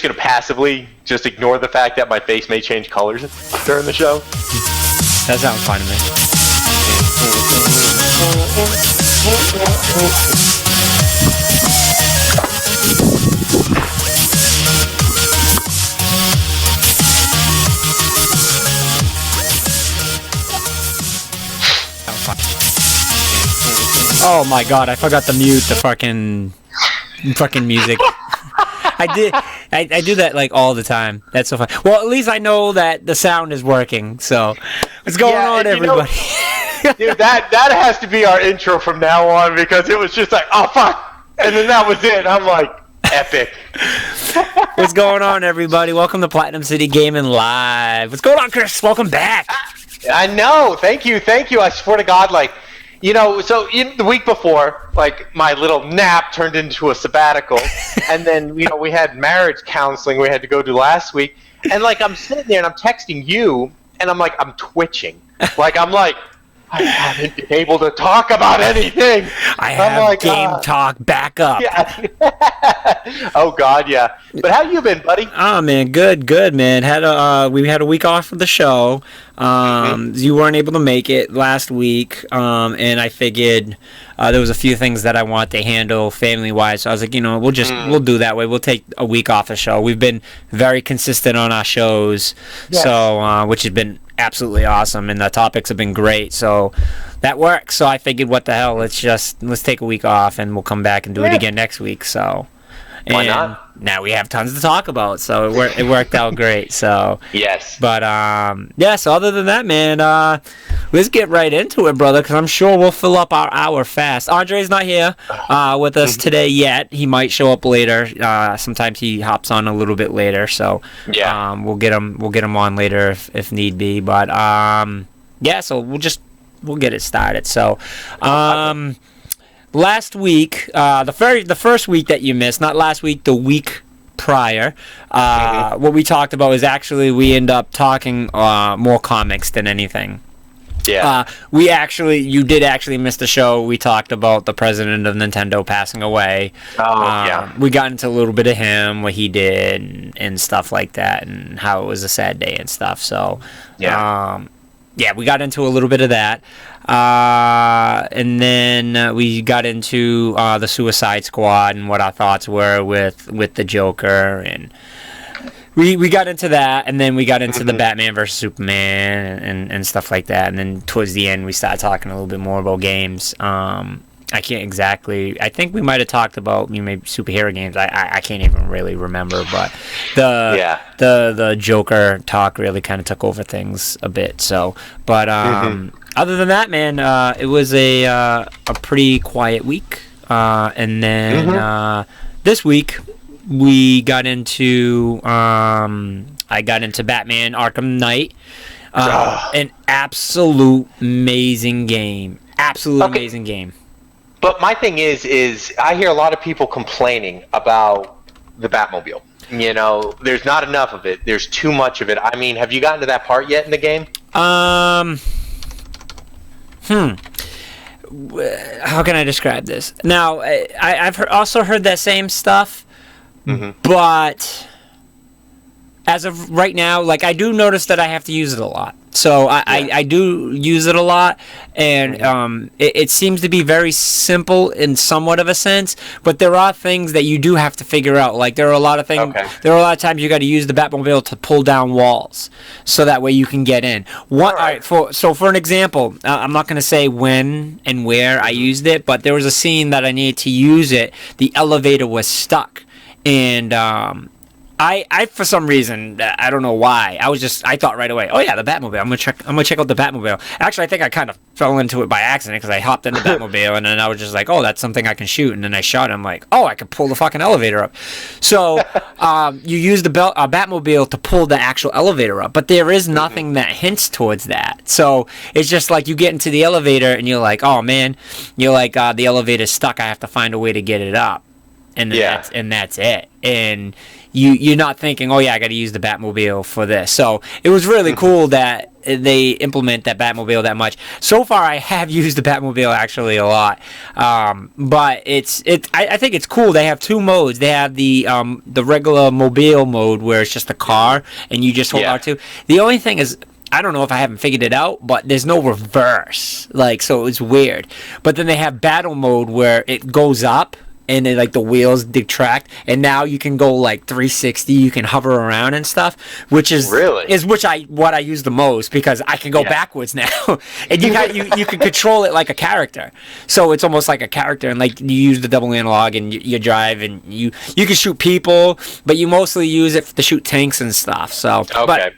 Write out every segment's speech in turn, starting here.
going to passively just ignore the fact that my face may change colors during the show? That sounds fine to me. Oh my god, I forgot to mute the fucking music. I do that like all the time. That's so fun. Well, at least I know that the sound is working. So, what's going on, everybody? Dude, that has to be our intro from now on, because it was just like, oh fuck, and then that was it. I'm like, epic. What's going on, everybody? Welcome to Platinum City Gaming Live. What's going on, Chris? Welcome back. I know. Thank you. I swear to God, like. So the week before, like, my little nap turned into a sabbatical, and then, we had marriage counseling we had to go to last week, and, like, I'm sitting there and I'm texting you, and I'm twitching. I haven't been able to talk about anything. I have game talk back up. Yeah. Oh God, yeah. But how you been, buddy? Oh man, good, man. We had a week off from the show. You weren't able to make it last week, and I figured there was a few things that I wanted to handle family-wise. So I was like, we'll do that way. We'll take a week off the show. We've been very consistent on our shows, yes. So which has been absolutely awesome, and the topics have been great, so that works. So I figured, what the hell, let's take a week off, and we'll come back and do it again next week. So why not? Now we have tons to talk about, so it worked out great. So yes, but so other than that, man, let's get right into it, brother, because I'm sure we'll fill up our hour fast. Andre's not here with us today yet. He might show up later. Sometimes he hops on a little bit later, so yeah, we'll get him on later if need be. But so we'll get it started. So last week, the first week that you missed, not last week, the week prior, what we talked about is actually we end up talking more comics than anything. Yeah. You did actually miss the show. We talked about the president of Nintendo passing away. Oh, yeah. We got into a little bit of him, what he did, and stuff like that, and how it was a sad day and stuff. So, yeah. We got into a little bit of that. And then we got into the Suicide Squad and what our thoughts were with the Joker, and we got into that, and then we got into the Batman versus Superman and stuff like that, and then towards the end we started talking a little bit more about games. I can't exactly. I think we might have talked about maybe superhero games. I can't even really remember, but the Joker talk really kind of took over things a bit. So, but other than that, man, it was a pretty quiet week. And then this week we got into I got into Batman Arkham Knight. An absolute amazing game. Amazing game. But my thing is I hear a lot of people complaining about the Batmobile. There's not enough of it. There's too much of it. I mean, have you gotten to that part yet in the game? How can I describe this? Now, I've also heard that same stuff, but as of right now, like, I do notice that I have to use it a lot. So I do use it a lot, and it seems to be very simple in somewhat of a sense, but there are things that you do have to figure out. Like, there are a lot of things. Okay. There are a lot of times you got to use the Batmobile to pull down walls, so that way you can get in. All right, for an example, I'm not going to say when and where I used it, but there was a scene that I needed to use it. The elevator was stuck, and I for some reason, I don't know why, I thought right away, oh yeah, the Batmobile. I'm gonna check out the Batmobile. Actually, I think I kind of fell into it by accident, because I hopped in the Batmobile, and then I was just like, oh, that's something I can shoot, and then I shot it. I'm like, oh, I could pull the fucking elevator up. So you use the Batmobile to pull the actual elevator up, but there is nothing that hints towards that. So it's just like you get into the elevator, and you're like, oh man, the elevator's stuck. I have to find a way to get it up. And that's it. And you're not thinking, oh yeah, I got to use the Batmobile for this. So it was really cool that they implement that Batmobile that much. So far, I have used the Batmobile actually a lot, but I think it's cool. They have two modes. They have the regular mobile mode where it's just a car and you just hold R2. The only thing is, I don't know if I haven't figured it out, but there's no reverse, like, so it's weird. But then they have battle mode where it goes up and then, like, the wheels detract, and now you can go like 360. You can hover around and stuff, which is what I use the most, because I can go backwards now, and you can control it like a character. So it's almost like a character, and like you use the double analog and you drive, and you can shoot people, but you mostly use it to shoot tanks and stuff. So But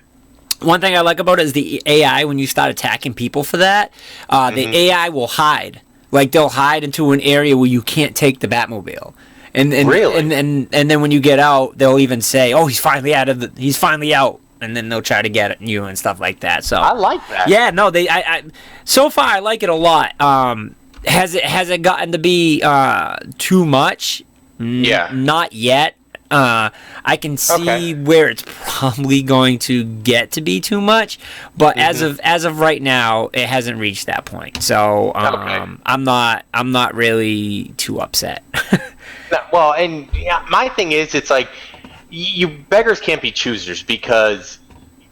one thing I like about it is the AI. When you start attacking people for that, the AI will hide. Like, they'll hide into an area where you can't take the Batmobile. And really? And then when you get out, they'll even say, "Oh, he's finally out." And then they'll try to get at you and stuff like that. So I like that. Yeah, no, so far I like it a lot. Has it gotten to be too much? Not yet. I can see where it's probably going to get to be too much, but as of right now, it hasn't reached that point. So I'm not really too upset. Well, and my thing is, it's like, you beggars can't be choosers, because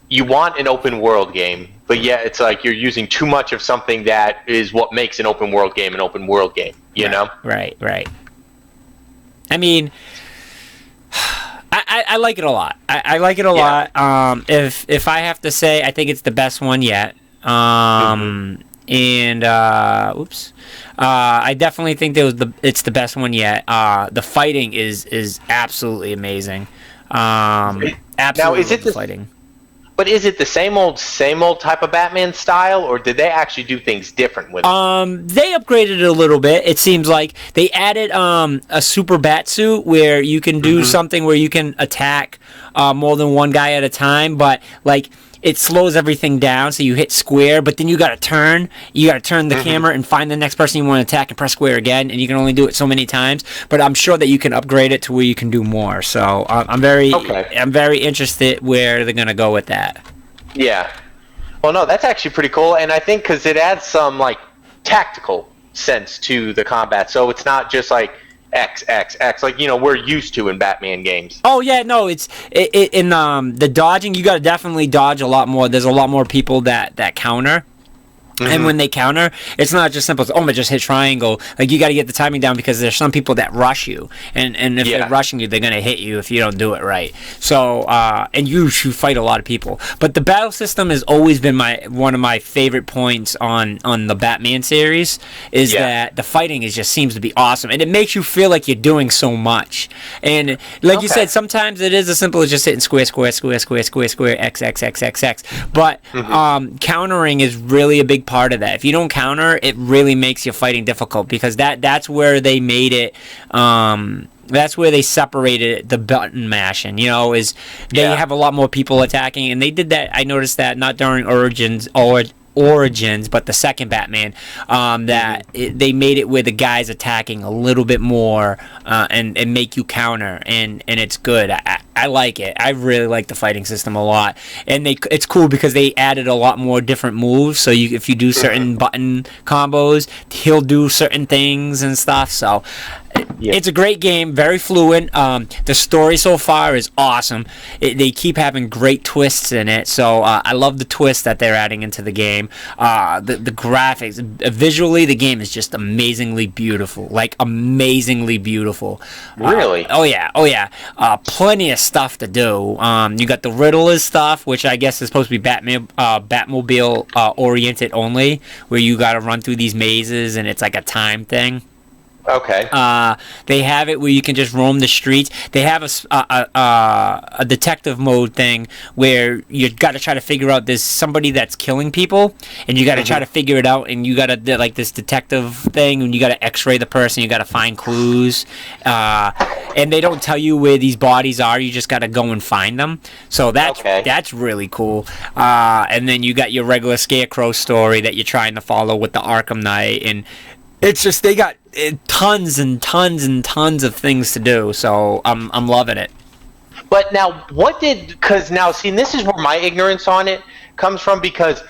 you want an open world game, but yet it's like you're using too much of something that is what makes an open world game an open world game. You know? Right. I mean, I like it a lot. I like it a lot. If I have to say, I think it's the best one yet. And I definitely think it's the best one yet. The fighting is absolutely amazing. Absolutely, now, is it the fighting? But is it the same old type of Batman style, or did they actually do things different with it? They upgraded it a little bit. It seems like they added a super bat suit where you can do something where you can attack more than one guy at a time, but like, it slows everything down, so you hit square, but then you gotta turn the camera and find the next person you want to attack and press square again, and you can only do it so many times. But I'm sure that you can upgrade it to where you can do more. So I'm very interested where they're gonna go with that. Yeah. Well, no, that's actually pretty cool, and I think because it adds some like tactical sense to the combat, so it's not just like X like we're used to in Batman games. Oh yeah, no, it's in the dodging. You got to definitely dodge a lot more. There's a lot more people that counter. And when they counter, it's not just simple as, oh, I just hit triangle. Like, you got to get the timing down, because there's some people that rush you. And if they're rushing you, they're going to hit you if you don't do it right. So, and you fight a lot of people. But the battle system has always been one of my favorite points on the Batman series, is that the fighting just seems to be awesome. And it makes you feel like you're doing so much. And like you said, sometimes it is as simple as just hitting square, X. But countering is really a big part of that. If you don't counter, it really makes your fighting difficult, because that's where they made it. That's where they separated the button mashing. Is they have a lot more people attacking, and they did that. I noticed that not during Origins, but the second Batman, they made it where the guy's attacking a little bit more and make you counter, and it's good. I like it. I really like the fighting system a lot, and it's cool because they added a lot more different moves. So if you do certain button combos, he'll do certain things and stuff. So it's a great game, very fluent. The story so far is awesome. They keep having great twists in it, so I love the twist that they're adding into the game. The graphics, visually, the game is just amazingly beautiful, like amazingly beautiful. Really? Oh yeah. Plenty of stuff to do. You got the Riddler stuff, which I guess is supposed to be Batmobile oriented only, where you got to run through these mazes, and it's like a time thing. Okay. They have it where you can just roam the streets. They have a detective mode thing where you got to try to figure out there's somebody that's killing people, and you got to try to figure it out. And you got to like this detective thing, and you got to X-ray the person. You got to find clues, and they don't tell you where these bodies are. You just got to go and find them. So that's really cool. And then you got your regular Scarecrow story that you're trying to follow with the Arkham Knight, and it's just they got tons and tons and tons of things to do, so I'm loving it. But now, because now, see, this is where my ignorance on it comes from, because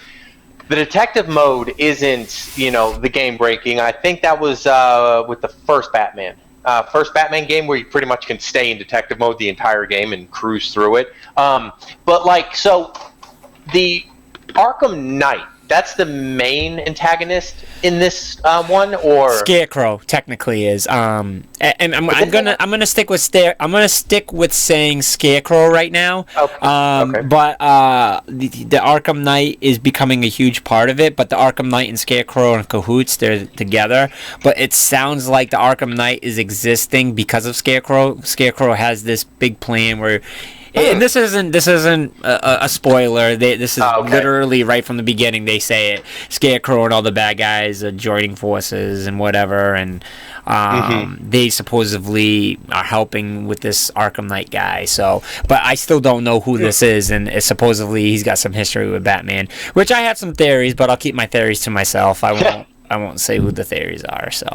the detective mode isn't, the game breaking. I think that was with the first Batman. First Batman game, where you pretty much can stay in detective mode the entire game and cruise through it. But so the Arkham Knight, that's the main antagonist in this one, or Scarecrow technically is. And I'm gonna stick with saying Scarecrow right now. Okay. Okay. But the Arkham Knight is becoming a huge part of it. But the Arkham Knight and Scarecrow are in cahoots. They're together. But it sounds like the Arkham Knight is existing because of Scarecrow. Scarecrow has this big plan where. And this isn't a spoiler. This is literally right from the beginning. They say it. Scarecrow and all the bad guys are joining forces and whatever, and they supposedly are helping with this Arkham Knight guy. So, but I still don't know who this is, and supposedly he's got some history with Batman, which I have some theories, but I'll keep my theories to myself. I won't say who the theories are. So,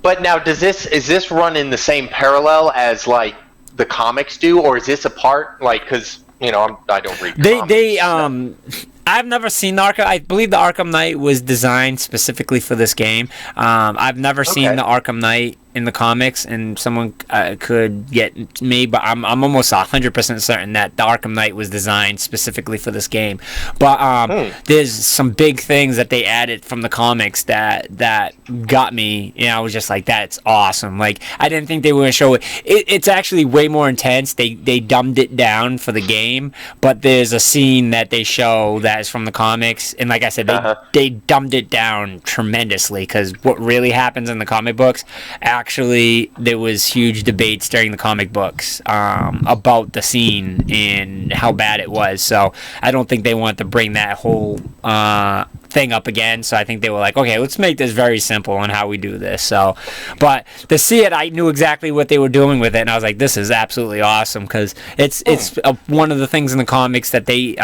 but now, is this run in the same parallel as like the comics do, or is this a part, like, because I don't read comics. I've never seen the Arkham. I believe the Arkham Knight was designed specifically for this game. I've never seen the Arkham Knight in the comics, and someone could get me, but I'm almost 100% certain that the Arkham Knight was designed specifically for this game. But there's some big things that they added from the comics that got me. I was just like, that's awesome. Like, I didn't think they were going to show it. It's actually way more intense. They dumbed it down for the game, but there's a scene that they show that is from the comics, and like I said, they dumbed it down tremendously, because what really happens in the comic books, actually, there was huge debates during the comic books about the scene and how bad it was. So I don't think they wanted to bring that whole thing up again. So I think they were like, okay, let's make this very simple on how we do this. So, but to see it, I knew exactly what they were doing with it, and I was like, this is absolutely awesome, because it's one of the things in the comics that they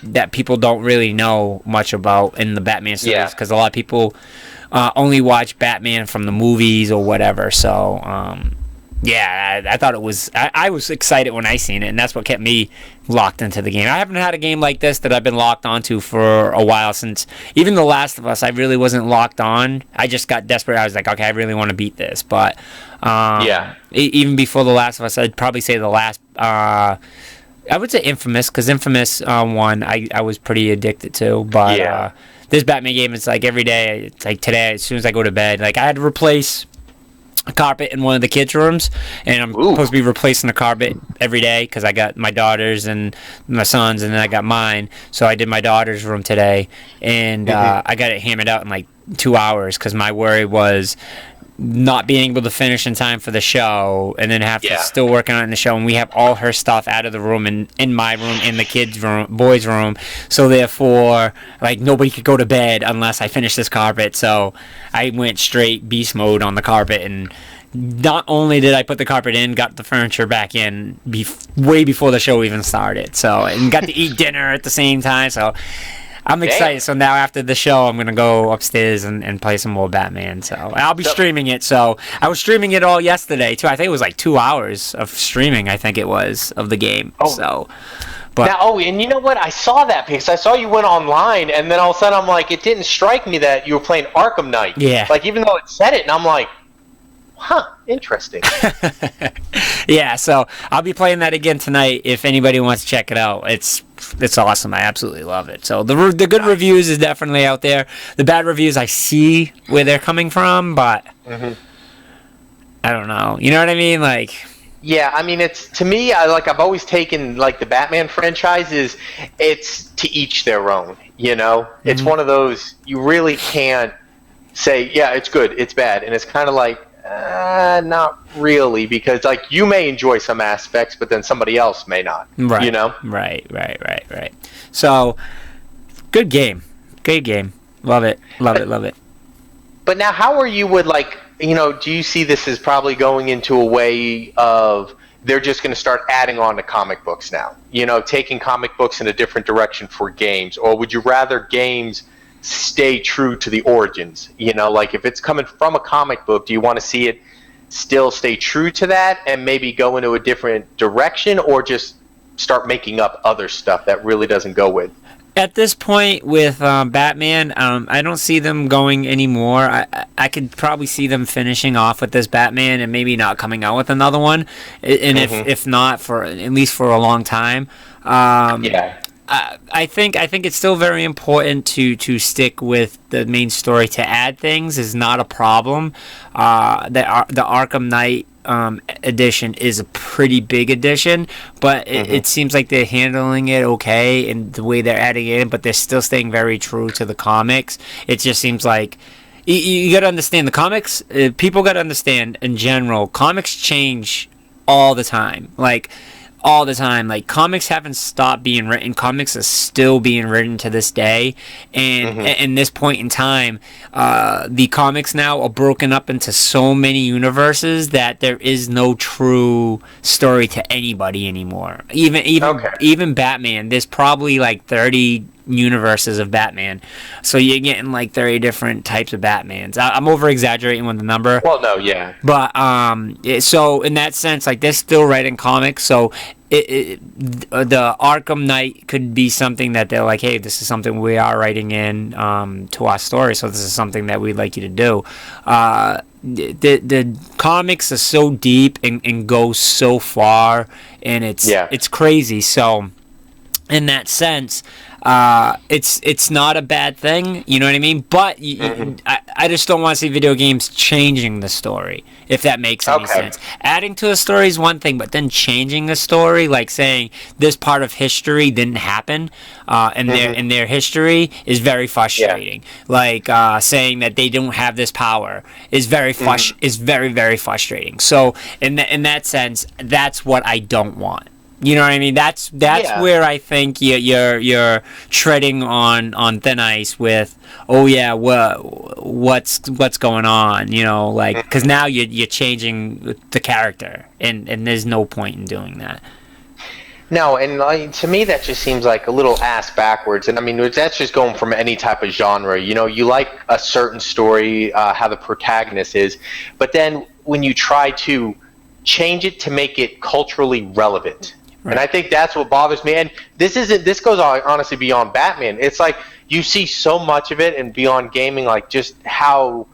that people don't really know much about in the Batman series, because a lot of people only watch Batman from the movies or whatever. So I thought it was. I was excited when I seen it, and that's what kept me locked into the game. I haven't had a game like this that I've been locked onto for a while, since even The Last of Us. I really wasn't locked on. I just got desperate. I was like, okay, I really want to beat this. But even before The Last of Us, I'd probably say the last. I would say Infamous, because Infamous 1 I was pretty addicted to. But this Batman game, it's like every day. It's like today, as soon as I go to bed, like I had to replace a carpet in one of the kids' rooms, and I'm supposed to be replacing the carpet every day, because I got my daughters and my sons, and then I got mine. So I did my daughter's room today, and I got it hammered out in like 2 hours, because my worry was not being able to finish in time for the show, and then have to still work on it in the show, and we have all her stuff out of the room and in my room, in the kids' room, boys' room, so therefore, like, nobody could go to bed unless I finish this carpet. So I went straight beast mode on the carpet, and not only did I put the carpet in, got the furniture back in way before the show even started, so, and got to eat dinner at the same time. So I'm excited. So now after the show, I'm going to go upstairs and play some more Batman. So I'll be streaming it. So I was streaming it all yesterday, too. I think it was like 2 hours of streaming, I think it was, of the game. So, but now, and you know what? I saw that, because I saw you went online, and then all of a sudden I'm like, it didn't strike me that you were playing Arkham Knight. Yeah. Like, even though it said it, and I'm like, huh, interesting. Yeah, so I'll be playing that again tonight if anybody wants to check it out. It's awesome. I absolutely love it. So the good reviews is definitely out there. The bad reviews, I see where they're coming from, but I don't know. You know what I mean? Like, yeah, I mean, it's, to me, I've always taken, like, the Batman franchises, it's to each their own, It's one of those, you really can't say, yeah, it's good, it's bad, and it's kind of like, not really, because, like, you may enjoy some aspects, but then somebody else may not. Right. Right. So, good game. Love it. But now, how are you with, like, do you see this as probably going into a way of they're just going to start adding on to comic books now? Taking comic books in a different direction for games, or would you rather games stay true to the origins? Like, if it's coming from a comic book, do you want to see it still stay true to that and maybe go into a different direction, or just start making up other stuff that really doesn't go with? At this point with Batman, I don't see them going anymore. I could probably see them finishing off with this Batman and maybe not coming out with another one, and if not for at least for a long time. Yeah. I think it's still very important to stick with the main story. To add things is not a problem. The Arkham Knight edition is a pretty big edition, but it seems like they're handling it okay in the way they're adding it in, but they're still staying very true to the comics. It just seems like you got to understand the comics. People got to understand in general, comics change all the time. Like comics haven't stopped being written. Comics are still being written to this day, and in this point in time, the comics now are broken up into so many universes that there is no true story to anybody anymore. Even Batman, there's probably like 30 universes of Batman, so you're getting like 30 different types of Batmans. I'm over exaggerating with the number. Well, no, yeah. But so in that sense, like they're still writing comics, so the Arkham Knight could be something that they're like, hey, this is something we are writing in to our story, so this is something that we'd like you to do. The comics are so deep and go so far, and it's crazy. So in that sense, it's not a bad thing, you know what I mean? But I just don't want to see video games changing the story, if that makes any sense. Adding to a story is one thing, but then changing the story, like saying this part of history didn't happen in their history, is very frustrating. Like saying that they don't have this power is very very frustrating. So in that sense, that's what I don't want. You know what I mean? That's where I think you're treading on thin ice with. Oh yeah, what's going on? You know, like because now you're changing the character, and there's no point in doing that. No, and to me that just seems like a little ass backwards. And I mean, that's just going from any type of genre. You know, you like a certain story, how the protagonist is, but then when you try to change it to make it culturally relevant. Right. And I think that's what bothers me. And this goes on, honestly, beyond Batman. It's like you see so much of it, and beyond gaming, like just how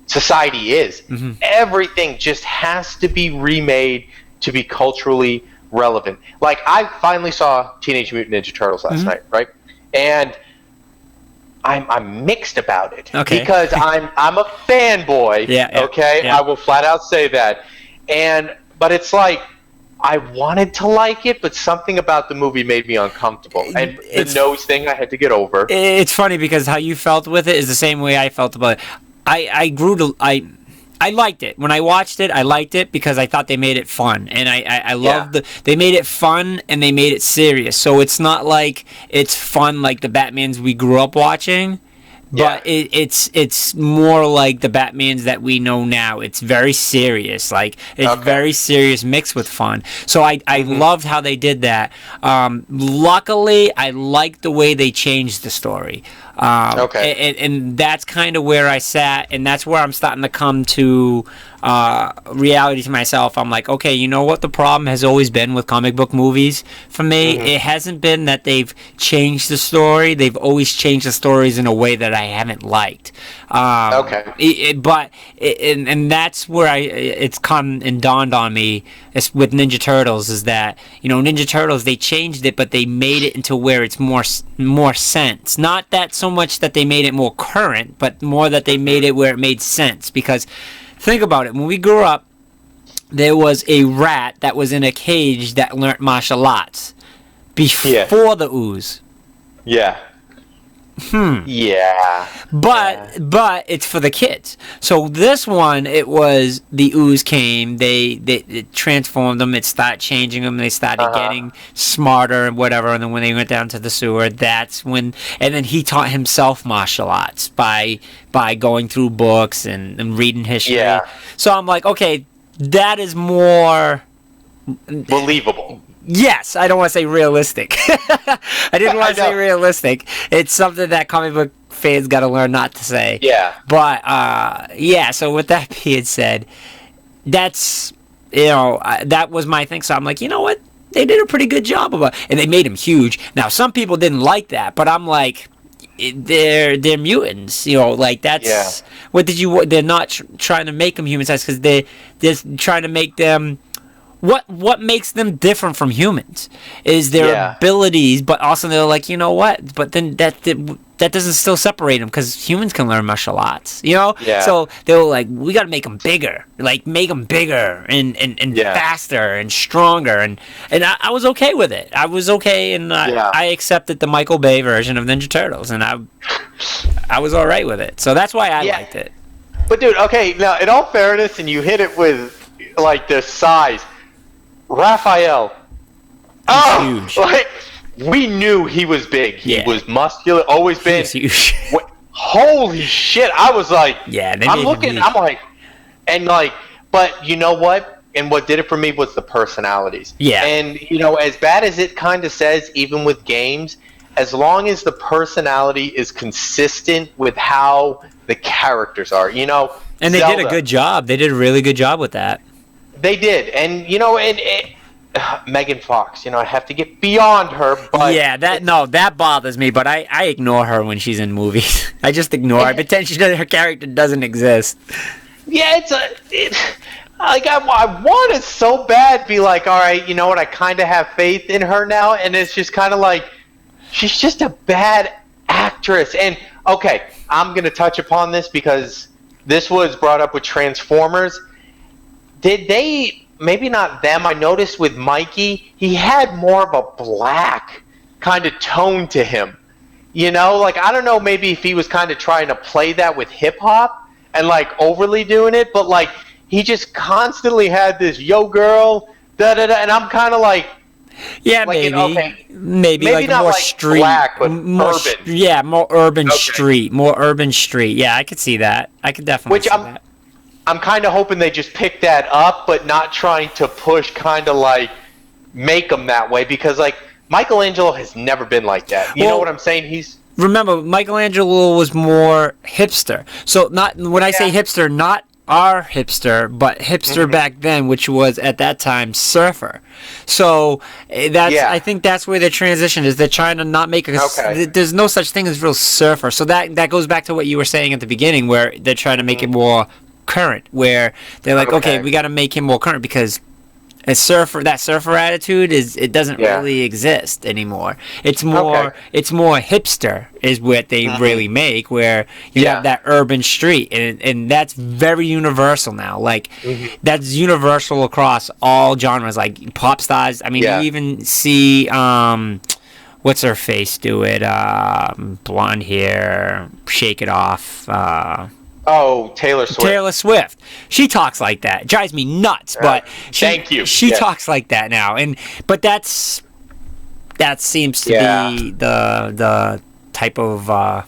society is. Everything just has to be remade to be culturally relevant. Like I finally saw Teenage Mutant Ninja Turtles last night, right? And I'm mixed about it because I'm a fanboy. I will flat out say that. But it's like, I wanted to like it, but something about the movie made me uncomfortable. And the nose thing I had to get over. It's funny because how you felt with it is the same way I felt about it. I liked it. When I watched it, I liked it because I thought they made it fun. And I loved they made it fun and they made it serious. So it's not like it's fun like the Batmans we grew up watching. But it's more like the Batmans that we know now. It's very serious. Like, it's very serious mixed with fun. So I loved how they did that. Luckily, I liked the way they changed the story. And that's kind of where I sat, and that's where I'm starting to come to reality to myself. I'm like, okay, you know what the problem has always been with comic book movies for me? It hasn't been that they've changed the story. They've always changed the stories in a way that I haven't liked. But that's where it's come and dawned on me with Ninja Turtles, is that, you know, Ninja Turtles, they changed it, but they made it into where it's more sense. Not that so much that they made it more current, but more that they made it where it made sense. Because think about it, when we grew up, there was a rat that was in a cage that learnt martial arts before the ooze. But it's for the kids. So this one, it was the ooze came, they transformed them, it started changing them, they started getting smarter and whatever, and then when they went down to the sewer, that's when, and then he taught himself martial arts by going through books and reading history. So I'm like, okay, that is more believable. Yes, I don't want to say realistic. I didn't want to say realistic. It's something that comic book fans got to learn not to say. But, so with that being said, that's, that was my thing. So I'm like, you know what? They did a pretty good job of it, and they made him huge. Now, some people didn't like that, but I'm like, they're mutants, like that's they're not trying to make them human size because they're trying to make them. What makes them different from humans is their abilities, but also they're like, you know what? But then that doesn't still separate them because humans can learn martial arts, Yeah. So they were like, we got to make them bigger, and faster and stronger, and I was okay with it. I was okay, and I accepted the Michael Bay version of Ninja Turtles, and I was all right with it. So that's why I liked it. But dude, okay, now in all fairness, and you hit it with like the size. Raphael, huge. Like we knew he was big. He was muscular, always been. Huge. Holy shit! I was like, I'm looking. I'm like, and like, but you know what? And what did it for me was the personalities. Yeah. And as bad as it kind of says, even with games, as long as the personality is consistent with how the characters are, And they did a good job. They did a really good job with that. They did, and Megan Fox. I have to get beyond her, but that bothers me. But I ignore her when she's in movies. I just ignore her. I pretend her character doesn't exist. Yeah, I want to so bad be like, all right, you know what? I kind of have faith in her now, and it's just kind of like she's just a bad actress. And okay, I'm gonna touch upon this because this was brought up with Transformers. Did they, maybe not them, I noticed with Mikey, he had more of a black kind of tone to him. Like, I don't know, maybe if he was kind of trying to play that with hip-hop and, like, overly doing it, but, like, he just constantly had this, yo, girl, da-da-da, and I'm kind of like... Yeah, like, maybe like not more like street, black, but more urban. More urban street, more urban street. Yeah, I could see that. I could definitely see that. I'm kind of hoping they just pick that up, but not trying to push, kind of like make them that way, because like Michelangelo has never been like that. You know what I'm saying? Remember, Michelangelo was more hipster. So not when I say hipster, not our hipster, but hipster back then, which was at that time surfer. So I think that's where the transition is. They're trying to not make there's no such thing as real surfer. So that goes back to what you were saying at the beginning, where they're trying to make it more current, where they're like, okay, we got to make him more current because that surfer attitude doesn't really exist anymore. It's more hipster is what they really make, where you have that urban street, and that's very universal now. Like that's universal across all genres, like pop stars. I mean, you even see what's her face do it? Blonde hair, Shake It Off. Taylor Swift. Taylor Swift. She talks like that. It drives me nuts, but she talks like that now. But that seems to be the type of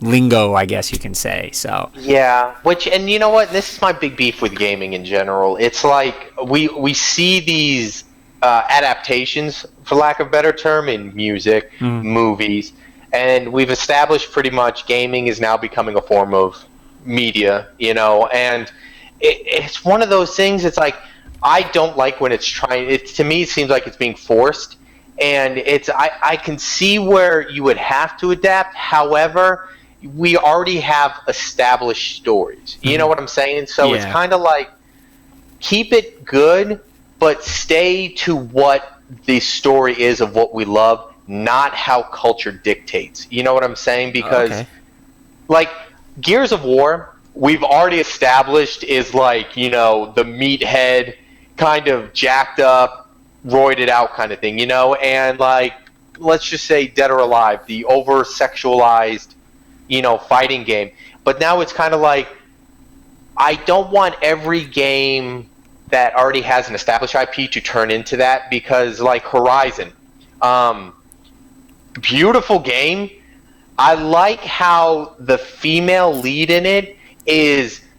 lingo, I guess you can say. So and you know what? This is my big beef with gaming in general. It's like we see these adaptations, for lack of a better term, in music, movies, and we've established pretty much gaming is now becoming a form of media, and it's one of those things. It's like I don't like when it's trying. To me, it seems like it's being forced, and I can see where you would have to adapt. However, we already have established stories. You know what I'm saying? So it's kind of like keep it good, but stay to what the story is of what we love, not how culture dictates. You know what I'm saying? Because like Gears of War, we've already established is like, the meathead kind of jacked up, roided out kind of thing, and like, let's just say Dead or Alive, the over-sexualized, fighting game. But now it's kind of like, I don't want every game that already has an established IP to turn into that, because like Horizon, beautiful game. I like how the female lead in it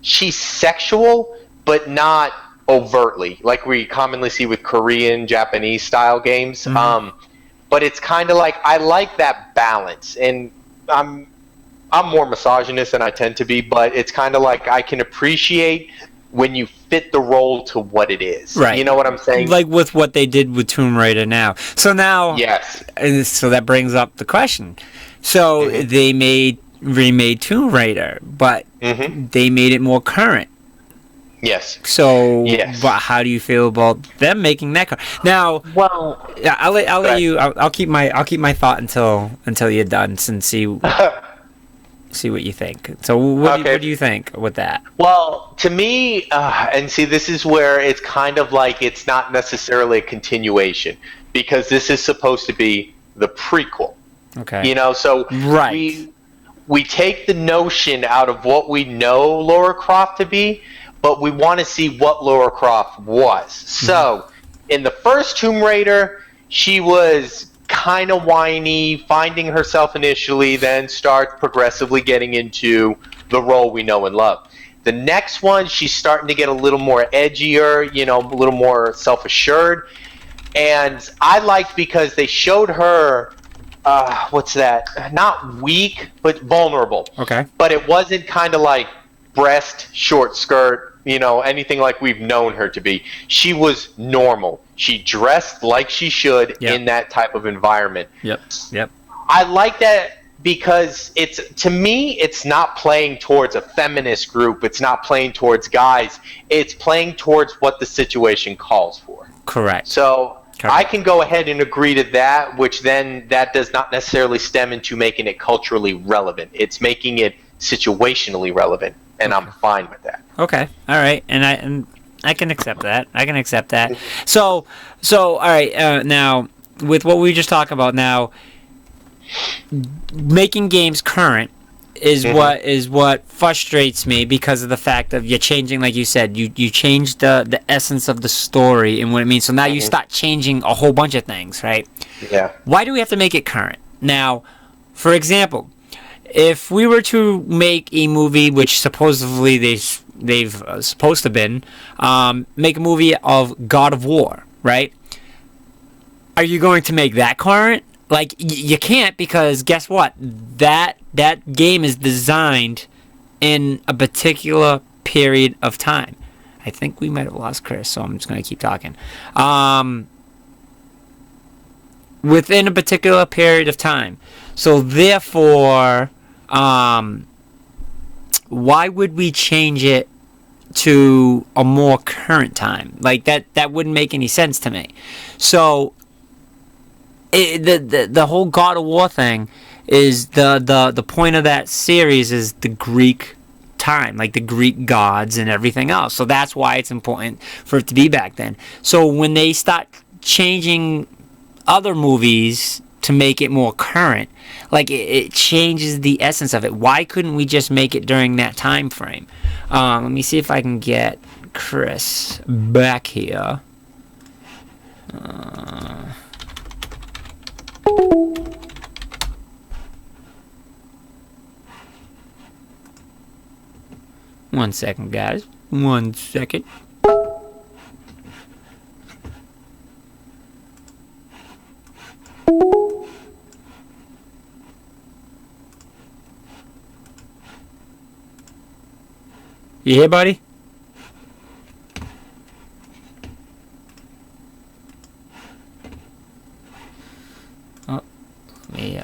she's sexual, but not overtly, like we commonly see with Korean, Japanese style games. But it's kind of like, I like that balance, and I'm more misogynist than I tend to be, but it's kind of like I can appreciate when you fit the role to what it is. Right. You know what I'm saying? Like with what they did with Tomb Raider now. So now, Yes. so that brings up the question. So they remade Tomb Raider, but they made it more current. Yes. So, Yes. but how do you feel about them making that current? Now, Well, yeah, I'll let you. I'll keep my thought until you're done and see what you think. So, what do you think with that? Well, to me, and see, this is where it's kind of like it's not necessarily a continuation because this is supposed to be the prequel. Okay. You know, so right. we take the notion out of what we know Lara Croft to be, but we want to see what Lara Croft was. So, in the first Tomb Raider, she was kind of whiny, finding herself initially, then starts progressively getting into the role we know and love. The next one, she's starting to get a little more edgier, you know, a little more self-assured. And I liked because they showed her, what's that? Not weak, but vulnerable. Okay. But it wasn't kind of like breast, short skirt, you know, anything like we've known her to be. She was normal. She dressed like she should in that type of environment. Yep. I like that because to me, it's not playing towards a feminist group. It's not playing towards guys. It's playing towards what the situation calls for. Correct. So I can go ahead and agree to that, which then that does not necessarily stem into making it culturally relevant. It's making it situationally relevant, and I'm fine with that. Okay. All right. And I can accept that. So all right. Now, with what we just talked about now, making games current is what frustrates me because of the fact of you're changing, like you said, you change the essence of the story and what it means. So now you start changing a whole bunch of things, right? Yeah. Why do we have to make it current? Now, for example, if we were to make a movie, which supposedly they've supposed to been, make a movie of God of War, right? Are you going to make that current? Like, you can't, because guess what? That game is designed in a particular period of time. I think we might have lost Chris, so I'm just going to keep talking. Within a particular period of time. So, therefore, why would we change it to a more current time? Like, that wouldn't make any sense to me. So, the whole God of War thing is the point of that series is the Greek time, like the Greek gods and everything else. So that's why it's important for it to be back then. So when they start changing other movies to make it more current, like it changes the essence of it. Why couldn't we just make it during that time frame? Let me see if I can get Chris back here. One second, guys. 1 second. You here, buddy? Oh, let me,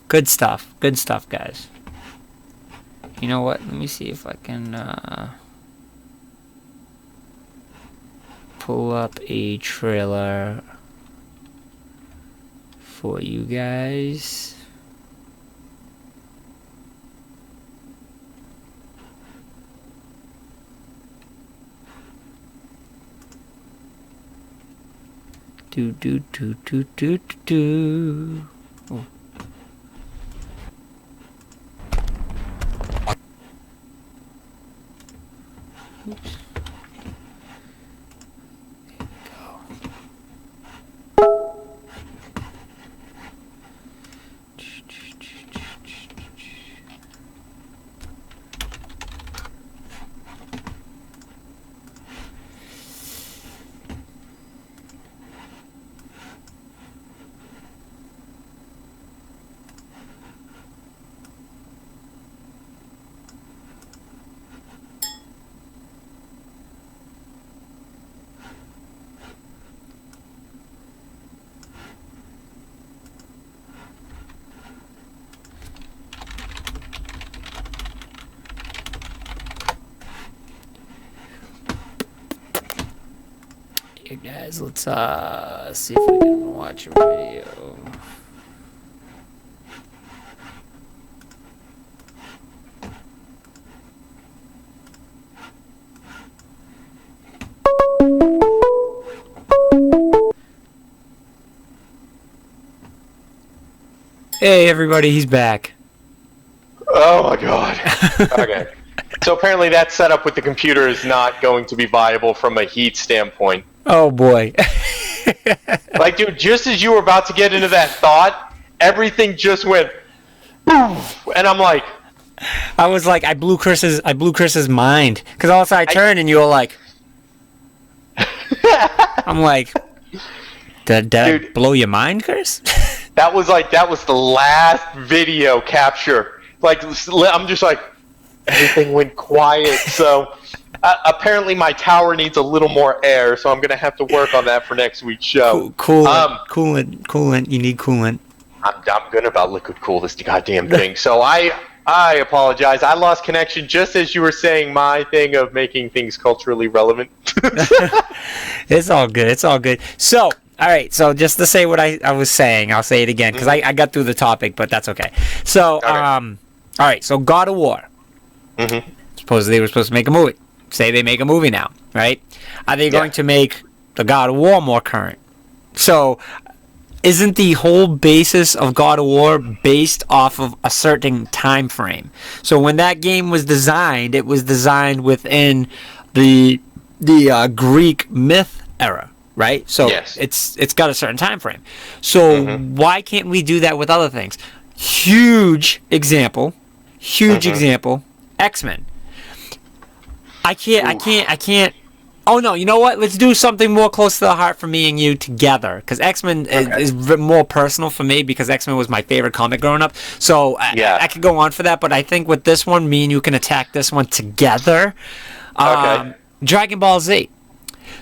Good stuff, guys. You know what? Let me see if I can pull up a trailer for you guys. Do. Oh. Oops. There we go. here, guys. Let's see if we can watch a video. Hey, everybody, he's back. Oh my god. Okay. So apparently that setup with the computer is not going to be viable from a heat standpoint. Oh boy. Like, dude, just as you were about to get into that thought, everything just went boom, and I'm like, I was like, I blew Chris's mind, because all of a sudden I turned and you were like, I'm like, did I blow your mind, Chris? that was the last video capture. Like, I'm just like, everything went quiet. So apparently my tower needs a little more air, so I'm gonna have to work on that for next week's show. Coolant. You need coolant. I'm good about liquid cool this goddamn thing. So I apologize. I lost connection just as you were saying my thing of making things culturally relevant. It's all good. So, all right. So just to say what I was saying, I'll say it again because I got through the topic, but that's okay. So, Okay. all right. So God of War. Mm-hmm. Supposedly they were supposed to make a movie. Say they make a movie now, right? Are they going to make the God of War more current? So, isn't the whole basis of God of War based off of a certain time frame? So when that game was designed, it was designed within the Greek myth era, right? So it's got a certain time frame. So why can't we do that with other things? Huge example, X-Men. I can't. Oh no! You know what? Let's do something more close to the heart for me and you together, because X-Men is more personal for me because X-Men was my favorite comic growing up. So I could go on for that, but I think with this one, me and you can attack this one together. Dragon Ball Z.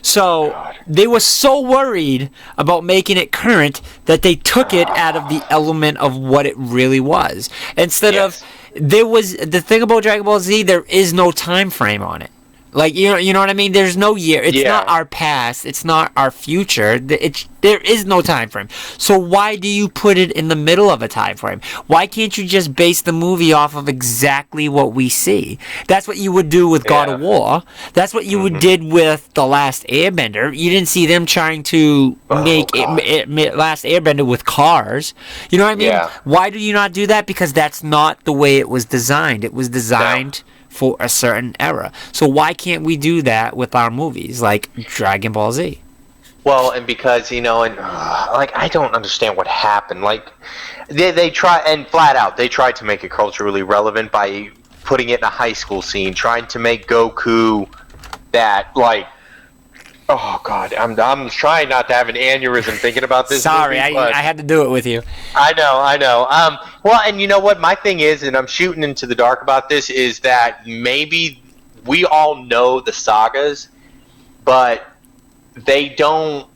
So they were so worried about making it current that they took it out of the element of what it really was. Instead of the thing about Dragon Ball Z, there is no time frame on it. Like, you know what I mean? There's no year. It's not our past. It's not our future. There is no time frame. So why do you put it in the middle of a time frame? Why can't you just base the movie off of exactly what we see? That's what you would do with God of War. That's what you did with The Last Airbender. You didn't see them trying to make Last Airbender with cars. You know what I mean? Yeah. Why do you not do that? Because that's not the way it was designed. It was designed for a certain era. So why can't we do that with our movies like Dragon Ball Z? Well, and because, like, I don't understand what happened. Like, they try, and flat out, they tried to make it culturally relevant by putting it in a high school scene, trying to make Goku that, like, oh god, I'm trying not to have an aneurysm thinking about this. Sorry, movie, I had to do it with you. I know. Well, and you know what? My thing is, and I'm shooting into the dark about this, is that maybe we all know the sagas, but they don't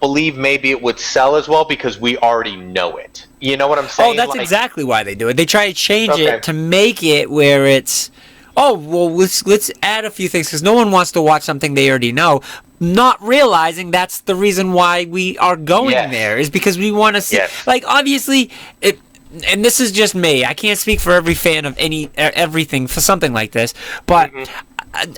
believe maybe it would sell as well because we already know it. You know what I'm saying? Oh, that's exactly why they do it. They try to change it to make it where it's, oh, well, let's add a few things because no one wants to watch something they already know, not realizing that's the reason why we are going there is because we want to see, like, obviously, and this is just me. I can't speak for every fan of everything for something like this, but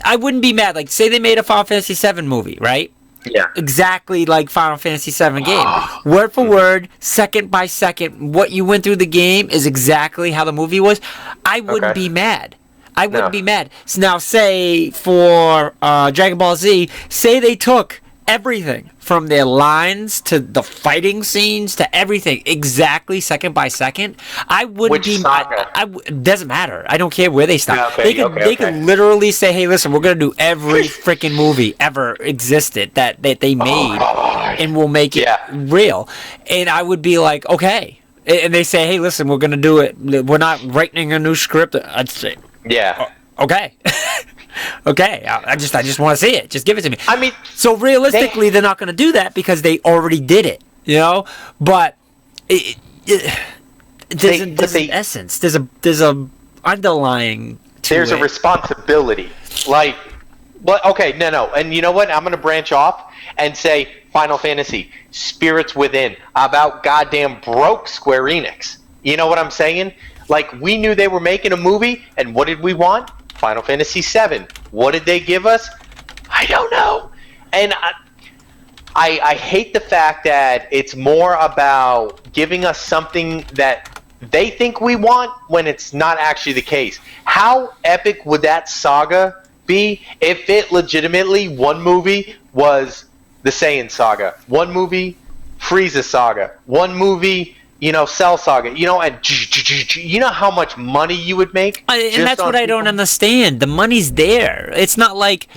I wouldn't be mad. Like, say they made a Final Fantasy VII movie, right? Yeah. Exactly like Final Fantasy VII game. Word for word, second by second, what you went through the game is exactly how the movie was. I wouldn't be mad. I wouldn't be mad. So now, say for Dragon Ball Z, say they took everything from their lines to the fighting scenes to everything exactly second by second. I wouldn't be mad. It doesn't matter. I don't care where they stop. They could literally say, "Hey, listen, we're gonna do every freaking movie ever existed that they made, and we'll make it real." And I would be like, "Okay." And they say, "Hey, listen, we're gonna do it. We're not writing a new script." I'd say, "Yeah, okay." Okay, I just want to see it. Just give it to me. I mean, so realistically, they're not going to do that because they already did it, you know. But there's an essence. There's a underlying. There's a responsibility. Like, Well, okay, no. And you know what? I'm going to branch off and say Final Fantasy, Spirits Within, about goddamn broke Square Enix. You know what I'm saying? Like, we knew they were making a movie, and what did we want? Final Fantasy VII. What did they give us? I don't know. And I hate the fact that it's more about giving us something that they think we want when it's not actually the case. How epic would that saga be if it legitimately, one movie was the Saiyan saga, one movie Frieza saga, one movie, Cell saga, and you know how much money you would make? And that's what I don't understand. The money's there. It's not like,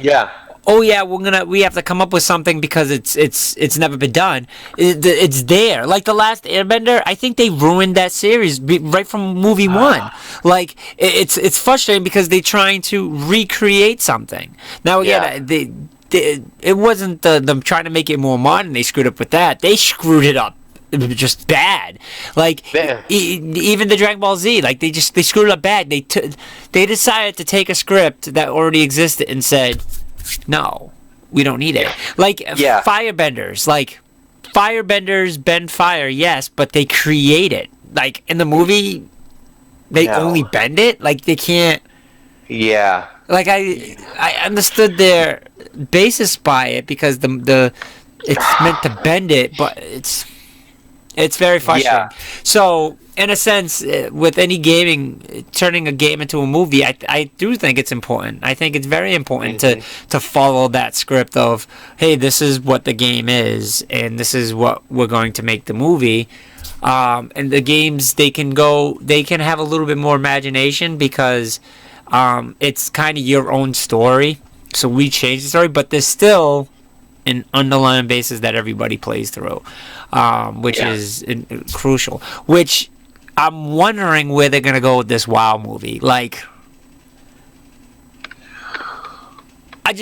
oh yeah, we have to come up with something because it's never been done. It's there. Like the last Airbender, I think they ruined that series right from movie one. Like it's frustrating because they're trying to recreate something. Now again, it wasn't them trying to make it more modern. They screwed up with that. They screwed it up. It was just bad. Like even the Dragon Ball Z, like they screwed it up bad. They decided to take a script that already existed and said, no, we don't need it. Like firebenders. Like firebenders bend fire, yes, but they create it. Like in the movie, they only bend it. Like they can't. Yeah. Like I understood their basis by it because the it's meant to bend it, but it's very frustrating. Yeah. So, in a sense, with any gaming, turning a game into a movie, I do think it's important. I think it's very important to follow that script of, hey, this is what the game is, and this is what we're going to make the movie. And the games, they can have a little bit more imagination because it's kind of your own story. So we change the story, but there's still an underlying basis that everybody plays through, which is crucial. Which I'm wondering where they're gonna go with this WoW movie. Like, I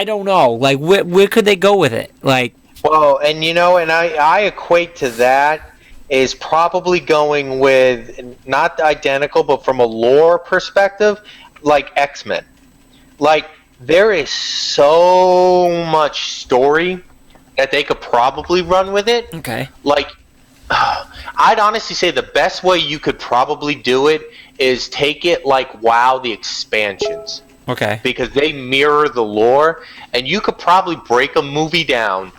don't know. Like, where could they go with it? Like, well, and I equate to that is probably going with not identical, but from a lore perspective, like X-Men. Like, there is so much story that they could probably run with it. Okay. Like, I'd honestly say the best way you could probably do it is take it like WoW the expansions. Okay. Because they mirror the lore, and you could probably break a movie down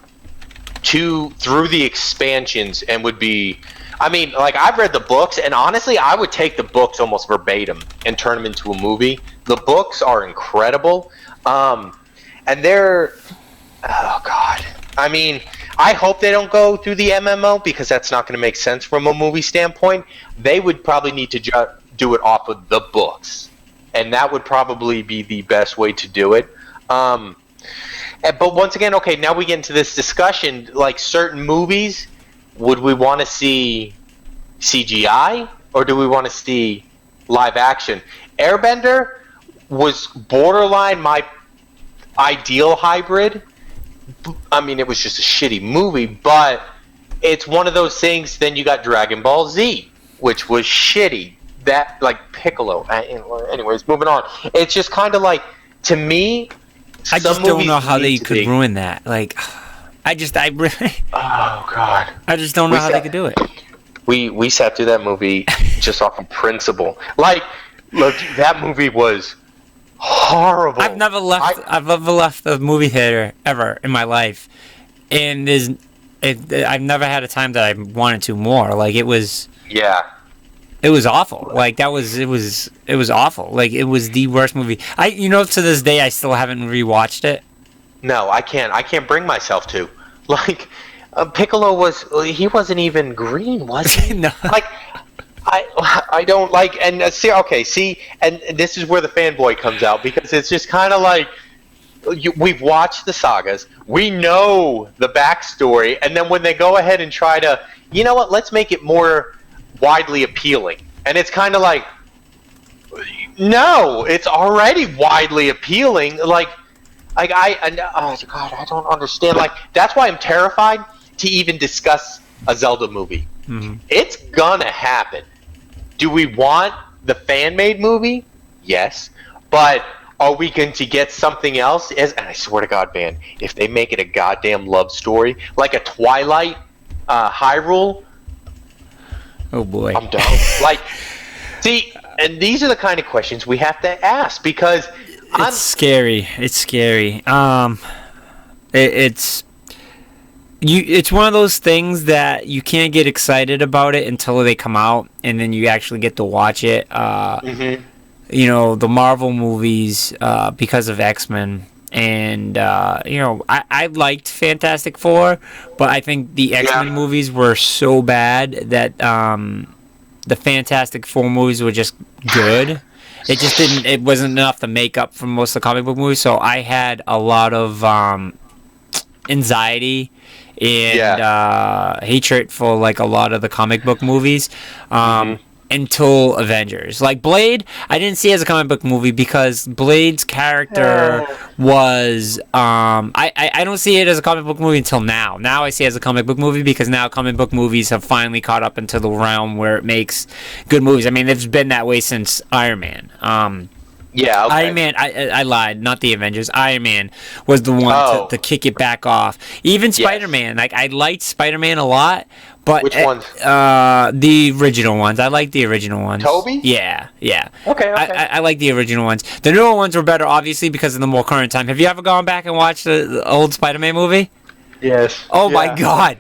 through the expansions and would be... I mean, like, I've read the books, and honestly, I would take the books almost verbatim and turn them into a movie. The books are incredible. And they're... Oh, God. I mean, I hope they don't go through the MMO, because that's not going to make sense from a movie standpoint. They would probably need to do it off of the books. And that would probably be the best way to do it. But once again, okay, now we get into this discussion, like certain movies, would we want to see CGI or do we want to see live action? Airbender was borderline my ideal hybrid. I mean, it was just a shitty movie, but it's one of those things. Then you got Dragon Ball Z, which was shitty. That, like, Piccolo. Anyways, moving on. It's just kind of like, to me, I just don't know how they could ruin that. Like, I really... Oh, God. I just don't know how they could do it. We sat through that movie just off of principle. Like, look, that movie was horrible. I've never left a movie theater ever in my life, and I've never had a time that I wanted to more. Like, it was... Yeah. It was awful. Like, it was awful. Like, it was the worst movie. To this day, I still haven't rewatched it. No, I can't. I can't bring myself to. Like, Piccolo he wasn't even green, was he? No. Like, I don't like, and see, and this is where the fanboy comes out, because it's just kind of like, we've watched the sagas, we know the backstory, and then when they go ahead and try to, you know what, let's make it more widely appealing, and it's kind of like, no, it's already widely appealing. Like oh God, I don't understand. Like, that's why I'm terrified to even discuss a Zelda movie. Mm-hmm. It's gonna happen. Do we want the fan-made movie? Yes, but are we going to get something else? And I swear to God, man, if they make it a goddamn love story, like a Twilight, Hyrule, Oh boy. I'm done. Like, see, and these are the kind of questions we have to ask because It's scary. It's scary. It's one of those things that you can't get excited about it until they come out, and then you actually get to watch it. You know, the Marvel movies, because of X-Men. And, you know, I liked Fantastic Four, but I think the X-Men movies were so bad that the Fantastic Four movies were just good. It wasn't enough to make up for most of the comic book movies, so I had a lot of anxiety and hatred for, like, a lot of the comic book movies. Until Avengers. Like Blade, I didn't see as a comic book movie because Blade's character was I don't see it as a comic book movie until now. Now I see it as a comic book movie because now comic book movies have finally caught up into the realm where it makes good movies. I mean, it's been that way since Iron Man. Iron Man, I lied, not the Avengers. Iron Man was the one to kick it back off. Even Spider-Man, like I liked Spider-Man a lot, but which ones? The original ones. I like the original ones. Tobey? Yeah. Okay. I like the original ones. The newer ones were better, obviously, because of the more current time. Have you ever gone back and watched the old Spider-Man movie? Yes. Oh my God.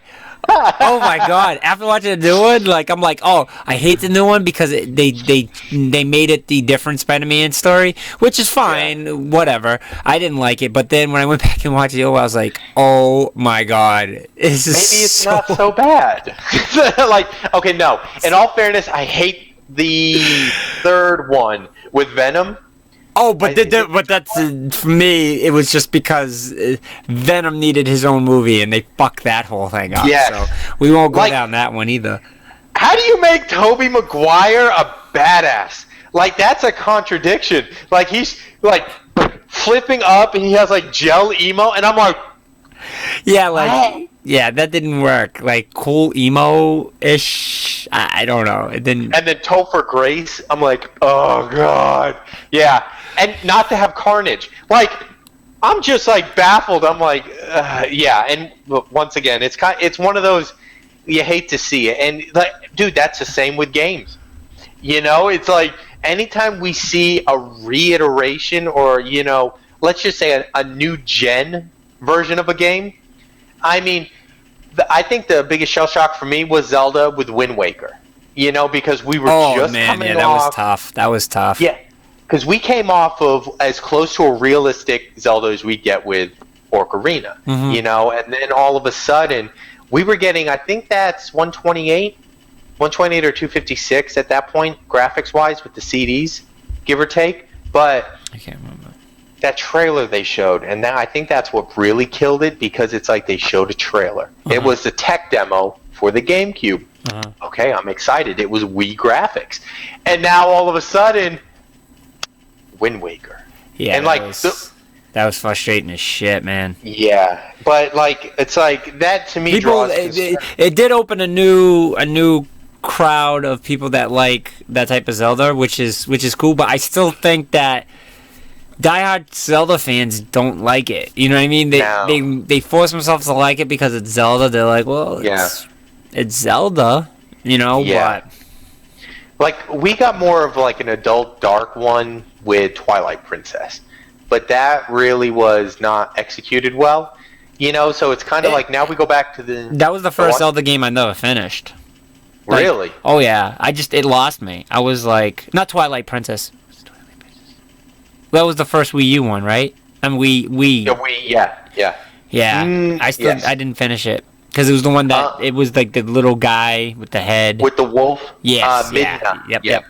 Oh my God! After watching the new one, like I'm like, oh, I hate the new one because they made it the different Spider-Man story, which is fine, whatever. I didn't like it, but then when I went back and watched the old, I was like, oh my God, maybe it's not so bad. Like, okay, no. In all fairness, I hate the third one with Venom. Oh, but that's for me. It was just because Venom needed his own movie, and they fucked that whole thing up. Yeah. So we won't go down that one either. How do you make Tobey Maguire a badass? Like, that's a contradiction. Like, he's like flipping up, and he has like gel emo, and I'm like, yeah, that didn't work. Like cool emo-ish. I don't know. It didn't. And then Topher Grace, I'm like, oh God, yeah. And not to have Carnage. Like, I'm just like baffled. I'm like, yeah. And once again, it's one of those you hate to see it. And like, dude, that's the same with games. You know, it's like anytime we see a reiteration or, you know, let's just say a new gen version of a game. I mean, I think the biggest shell shock for me was Zelda with Wind Waker. You know, because we were coming off. That was tough. Yeah, because we came off of as close to a realistic Zelda as we get with Ocarina. Mm-hmm. You know, and then all of a sudden we were getting, I think that's 128 or 256 at that point, graphics-wise, with the CDs, give or take. But I can't remember. That trailer they showed, and I think that's what really killed it, because it's like they showed a trailer. Uh-huh. It was the tech demo for the GameCube. Uh-huh. Okay, I'm excited. It was Wii graphics. And now all of a sudden, Wind Waker. Yeah, and that was frustrating as shit, man. Yeah, but like it's like that to me draws it did open a new crowd of people that like that type of Zelda, which is cool, but I still think that diehard Zelda fans don't like it. You know what I mean? They force themselves to like it because it's Zelda. They're like, well, it's Zelda, you know. Yeah. But like we got more of like an adult dark one with Twilight Princess, but that really was not executed well. You know, so it's kind of like now we go back to that was the first Zelda game I never finished. Like, really? Oh yeah, it lost me. I was like, not Twilight Princess. That was the first Wii U one, right? And Wii. Yeah. I didn't finish it because it was the one that it was like the little guy with the head with the wolf. Yes. Yep.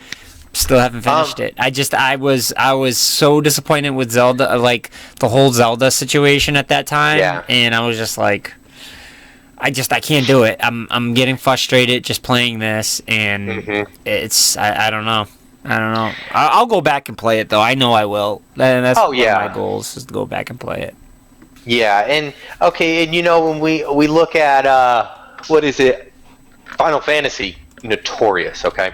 Still haven't finished it. I was so disappointed with Zelda, like the whole Zelda situation at that time. Yeah. And I was just like, I can't do it. I'm getting frustrated just playing this, and it's I don't know. I'll go back and play it though. I know I will. And that's one of my goals is to go back and play it. Yeah, and you know when we look at what is it, Final Fantasy, notorious. Okay,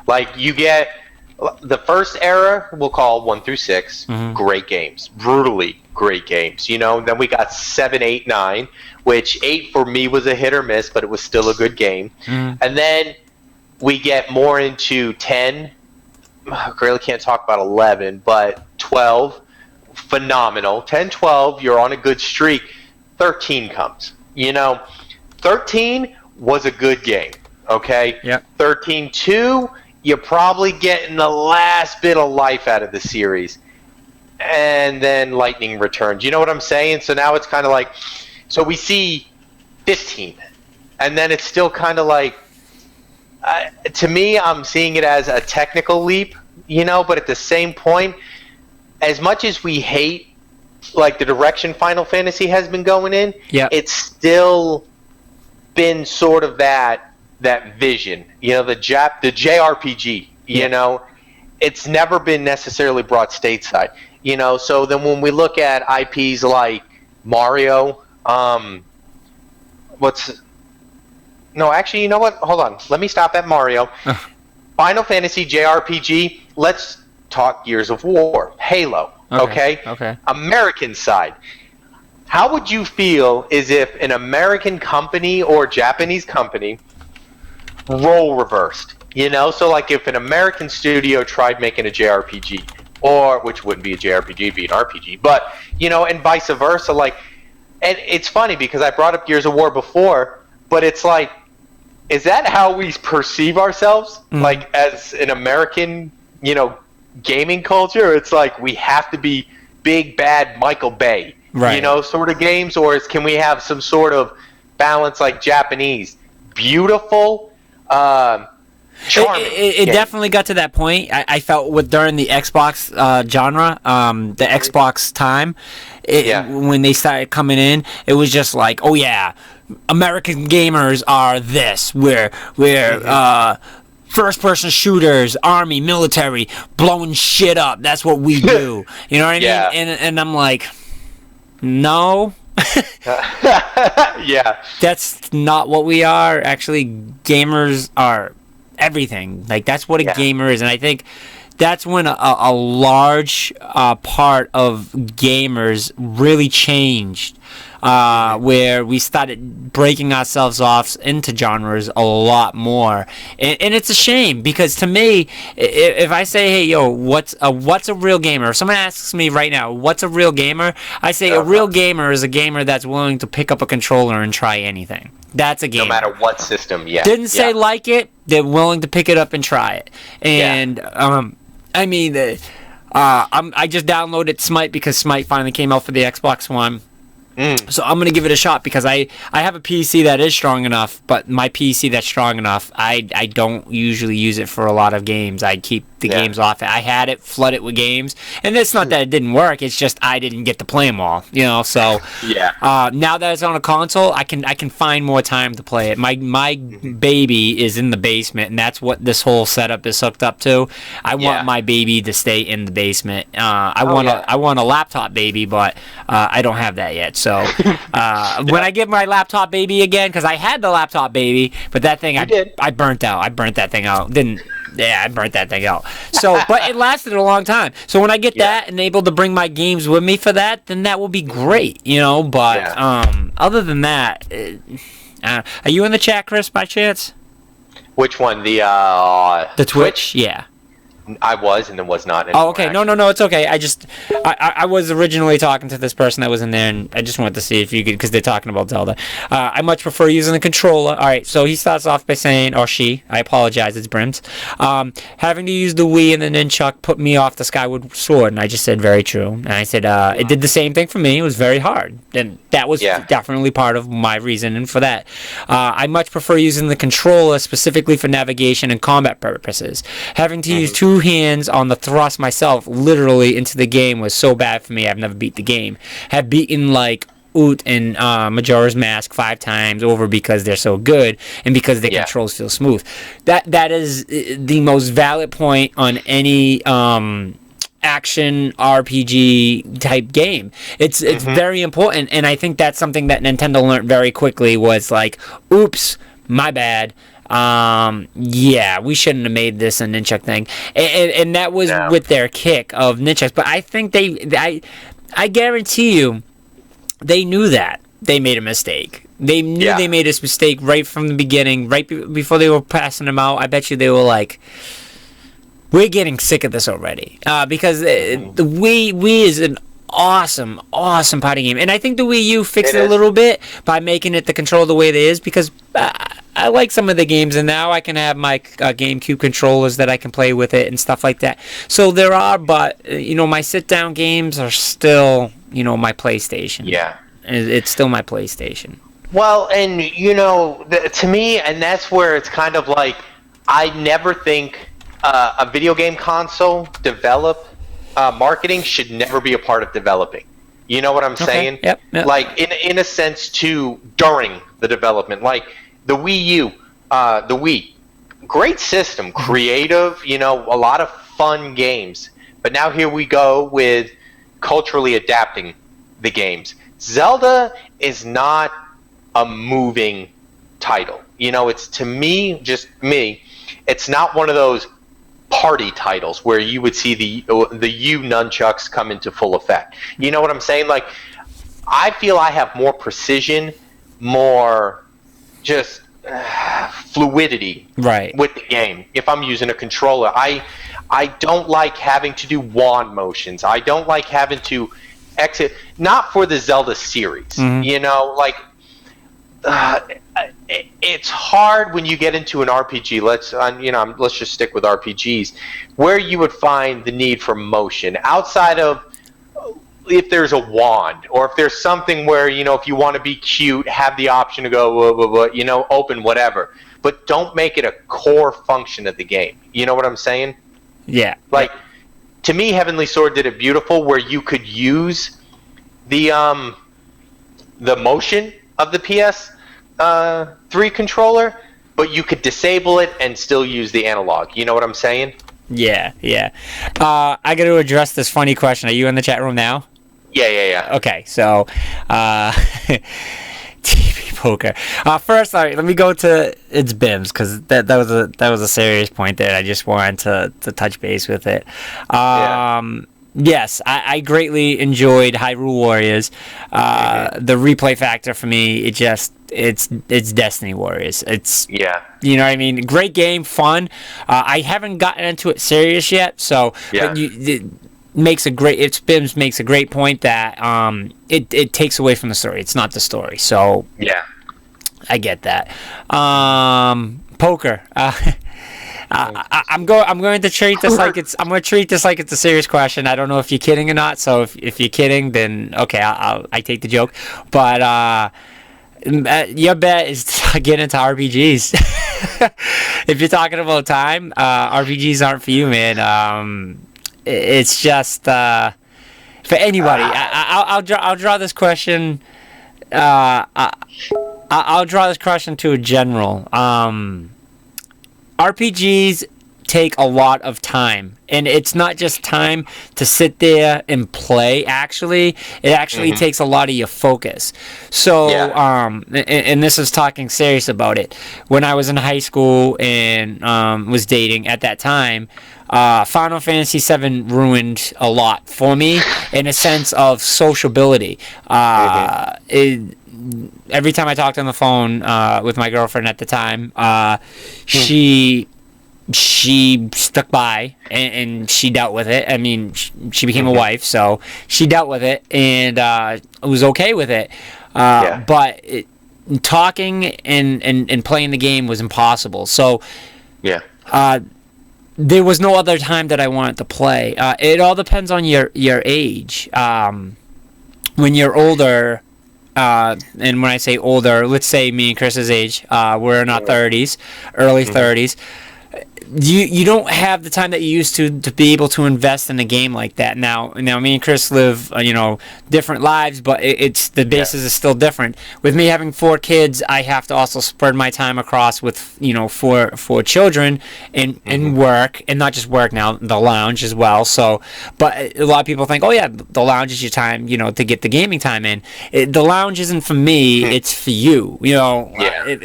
like you get The first era we'll call 1 through 6, great games, brutally great games. Then we got 7, 8, 9, which 8 for me was a hit or miss, but it was still a good game. And then we get more into 10. I really can't talk about 11, but 12, phenomenal. 10, 12, you're on a good streak. 13 comes. 13 was a good game. Okay? Yep. 13-2, you're probably getting the last bit of life out of the series. And then Lightning returns. You know what I'm saying? So now it's kind of like, so we see 15. And then it's still kind of like, to me, I'm seeing it as a technical leap, but at the same point, as much as we hate like the direction Final Fantasy has been going in, it's still been sort of that vision, the JRPG, it's never been necessarily brought stateside, so then when we look at IPs like Mario, no, actually, you know what? Hold on. Let me stop at Mario. Final Fantasy JRPG, let's talk Gears of War, Halo, okay? American side. How would you feel as if an American company or Japanese company role reversed? So like if an American studio tried making a JRPG, or which wouldn't be a JRPG, it'd be an RPG, but and vice versa. Like, and it's funny because I brought up Gears of War before, but it's like, is that how we perceive ourselves? Like as an American, gaming culture? It's like we have to be big bad Michael Bay, sort of games, or can we have some sort of balance like Japanese? Beautiful, charming. It definitely got to that point. I felt during the Xbox genre, the Xbox time, when they started coming in, it was just like, oh yeah, American gamers are this. We're first-person shooters, army, military, blowing shit up. That's what we do. You know what I mean? And I'm like, no. That's not what we are. Actually, gamers are everything. Like, that's what a gamer is. And I think that's when a large part of gamers really changed, where we started breaking ourselves off into genres a lot more. And it's a shame, because to me, if I say, hey, yo, what's a real gamer? If someone asks me right now, what's a real gamer? I say a real gamer is a gamer that's willing to pick up a controller and try anything. That's a gamer. No matter what system, Didn't say like it, they're willing to pick it up and try it. And, I mean, I just downloaded Smite because Smite finally came out for the Xbox One. So I'm going to give it a shot, because I have a PC that is strong enough, but my PC that's strong enough, I don't usually use it for a lot of games. I keep the games off. I had it flooded with games, and it's not that it didn't work, it's just I didn't get to play them all, so now that it's on a console, I can find more time to play it. My baby is in the basement, and that's what this whole setup is hooked up to. I want my baby to stay in the basement. I want a laptop baby, but I don't have that yet. So when I get my laptop baby again, because I had the laptop baby, but that thing I burnt out. I burnt that thing out. I burnt that thing out. So, but it lasted a long time. So when I get that and able to bring my games with me for that, then that will be great, But other than that, are you in the chat, Chris, by chance? Which one? The Twitch? Yeah. I was, and then was not anymore. Oh, okay. No, it's okay. I was originally talking to this person that was in there, and I just wanted to see if you could, because they're talking about Zelda. I much prefer using the controller. All right, so he starts off by saying, or she, I apologize, it's Brims, having to use the Wii and the Nunchuck put me off the Skyward Sword, and I just said, very true. And I said, it did the same thing for me. It was very hard, and that was definitely part of my reasoning for that. I much prefer using the controller specifically for navigation and combat purposes. Having to use two hands on the thrust myself literally into the game was so bad for me. I've never beat the game. Have beaten like Oot and Majora's Mask 5 times over because they're so good and because the controls feel smooth. That is the most valid point on any action RPG type game. It's very important, and I think that's something that Nintendo learned very quickly was like, oops, my bad. Yeah, we shouldn't have made this a nunchuck thing, and that was with their kick of nunchucks. But I think I guarantee you, they knew that they made a mistake. They knew they made this mistake right from the beginning, right before they were passing them out. I bet you they were like, we're getting sick of this already, because the Wii is an awesome party game, and I think the Wii U fixed it a little bit by making it the control the way it is, because I like some of the games, and now I can have my GameCube controllers that I can play with it and stuff like that. So there are, but my sit-down games are still, my PlayStation. Yeah, it's still my PlayStation. Well, and to me, and that's where it's kind of like, I never think a video game console marketing should never be a part of developing. You know what I'm saying? Yep. Like in a sense too, during the development, like the Wii U, the Wii, great system, creative, a lot of fun games. But now here we go with culturally adapting the games. Zelda is not a moving title. It's, to me, just me, it's not one of those party titles where you would see the U nunchucks come into full effect. You know what I'm saying? Like, I feel I have more precision, more just fluidity with the game if I'm using a controller. I don't like having to do wand motions. I don't like having to exit, not for the Zelda series. Like, it's hard when you get into an RPG. Let's just stick with RPGs, where you would find the need for motion outside of if there's a wand, or if there's something where if you want to be cute, have the option to go open whatever, but don't make it a core function of the game. You know what I'm saying? Yeah. Like, to me, Heavenly Sword did it beautiful, where you could use the motion of the PS3 controller, but you could disable it and still use the analog. You know what I'm saying? Yeah. I got to address this funny question. Are you in the chat room now? Yeah. Okay, so TV poker. First, let me go to its BIMs, because that was a serious point there. I just wanted to touch base with it. Yes, I greatly enjoyed Hyrule Warriors. The replay factor for me, it's Destiny Warriors. It's you know what I mean. Great game, fun. I haven't gotten into it serious yet, so BIMS makes a great point that it takes away from the story. It's not the story, so I get that. Poker. I'm going to treat this like it's a serious question. I don't know if you're kidding or not. So if you're kidding, then okay, I take the joke. But your bet is to get into RPGs. If you're talking about time, RPGs aren't for you, man. It's just for anybody. I'll draw this question. I'll draw this question to a general. RPGs take a lot of time, and it's not just time to sit there and play. It actually takes a lot of your focus. So and this is talking serious about it. When I was in high school and was dating at that time, Final Fantasy VII ruined a lot for me in a sense of sociability. Every time I talked on the phone with my girlfriend at the time, she stuck by and she dealt with it. I mean, she became a wife, so she dealt with it and was okay with it. But talking and playing the game was impossible. So there was no other time that I wanted to play. It all depends on your age. When you're older, and when I say older, let's say me and Chris's age, we're in our 30s, early 30s. you don't have the time that you used to be able to invest in a game like that. Now me and Chris live different lives, but it's the basis is still different. With me having 4 kids, I have to also spread my time across with four children and work, and not just work now, the lounge as well. So, but a lot of people think, oh yeah, the lounge is your time, to get the gaming time in. The lounge isn't for me; it's for you.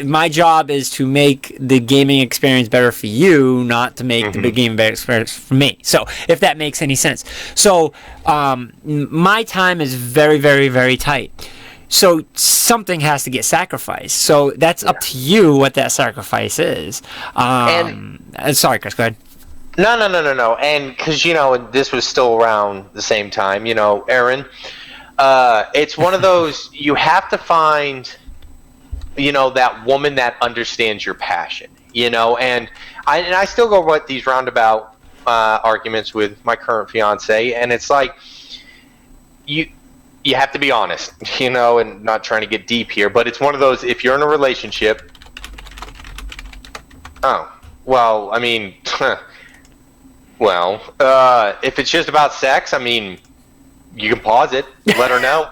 My job is to make the gaming experience better for you, not to make the big game experience for me. So if that makes any sense. So my time is very, very, very tight. So something has to get sacrificed. So that's up to you what that sacrifice is. Sorry, Chris, go ahead. No. And because, this was still around the same time, Aaron, it's one of those, you have to find, that woman that understands your passion. And I still go with these roundabout arguments with my current fiance, and it's like you have to be honest, and not trying to get deep here, but it's one of those, if you're in a relationship, if it's just about sex, you can pause it, let her know.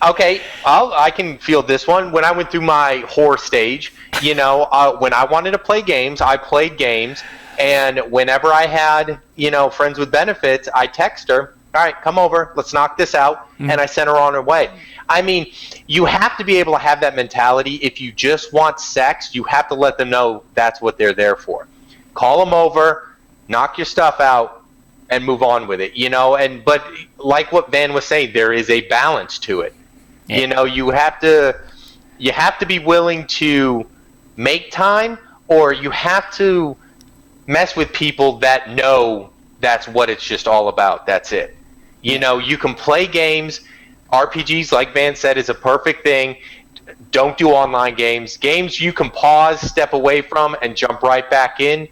Okay, I can feel this one. When I went through my whore stage, when I wanted to play games, I played games. And whenever I had, friends with benefits, I text her, all right, come over, let's knock this out. And I sent her on her way. You have to be able to have that mentality. If you just want sex, you have to let them know that's what they're there for. Call them over, knock your stuff out, and move on with it, but like what Van was saying, there is a balance to it. Yeah. You have to be willing to make time, or you have to mess with people that know that's what it's just all about. That's it. You can play games. RPGs, like Van said, is a perfect thing. Don't do online games. Games you can pause, step away from, and jump right back in.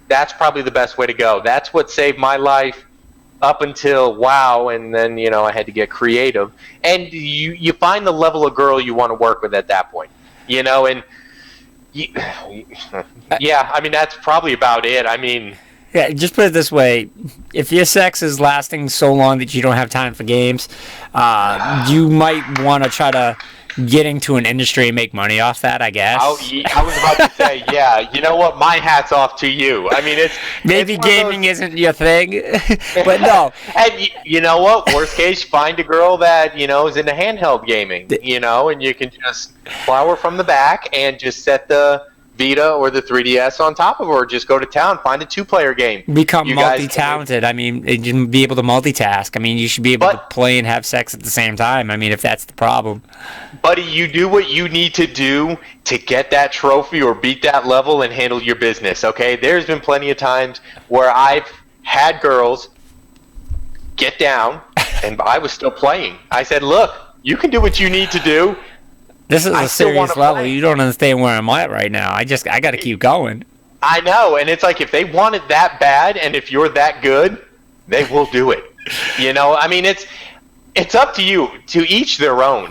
That's probably the best way to go. That's what saved my life up until WoW, and then I had to get creative. And you find the level of girl you want to work with at that point, and that's probably about it. Yeah, just put it this way: if your sex is lasting so long that you don't have time for games, you might want to try to get into an industry and make money off that, I guess. I was about to say, yeah. You know what? My hat's off to you. Maybe gaming isn't your thing, but no. And you know what? Worst case, find a girl that is into handheld gaming. And you can just plow her from the back and just set the Vita or the 3DS on top of her, or just go to town, find a 2-player game. Become multi-talented. You be able to multitask. You should be able to play and have sex at the same time. If that's the problem. Buddy, you do what you need to do to get that trophy or beat that level and handle your business, okay? There's been plenty of times where I've had girls get down, and I was still playing. I said, look, you can do what you need to do. This is a serious level. Play. You don't understand where I'm at right now. I got to keep going. I know, and it's like if they want it that bad, and if you're that good, they will do it. It's up to you. To each their own.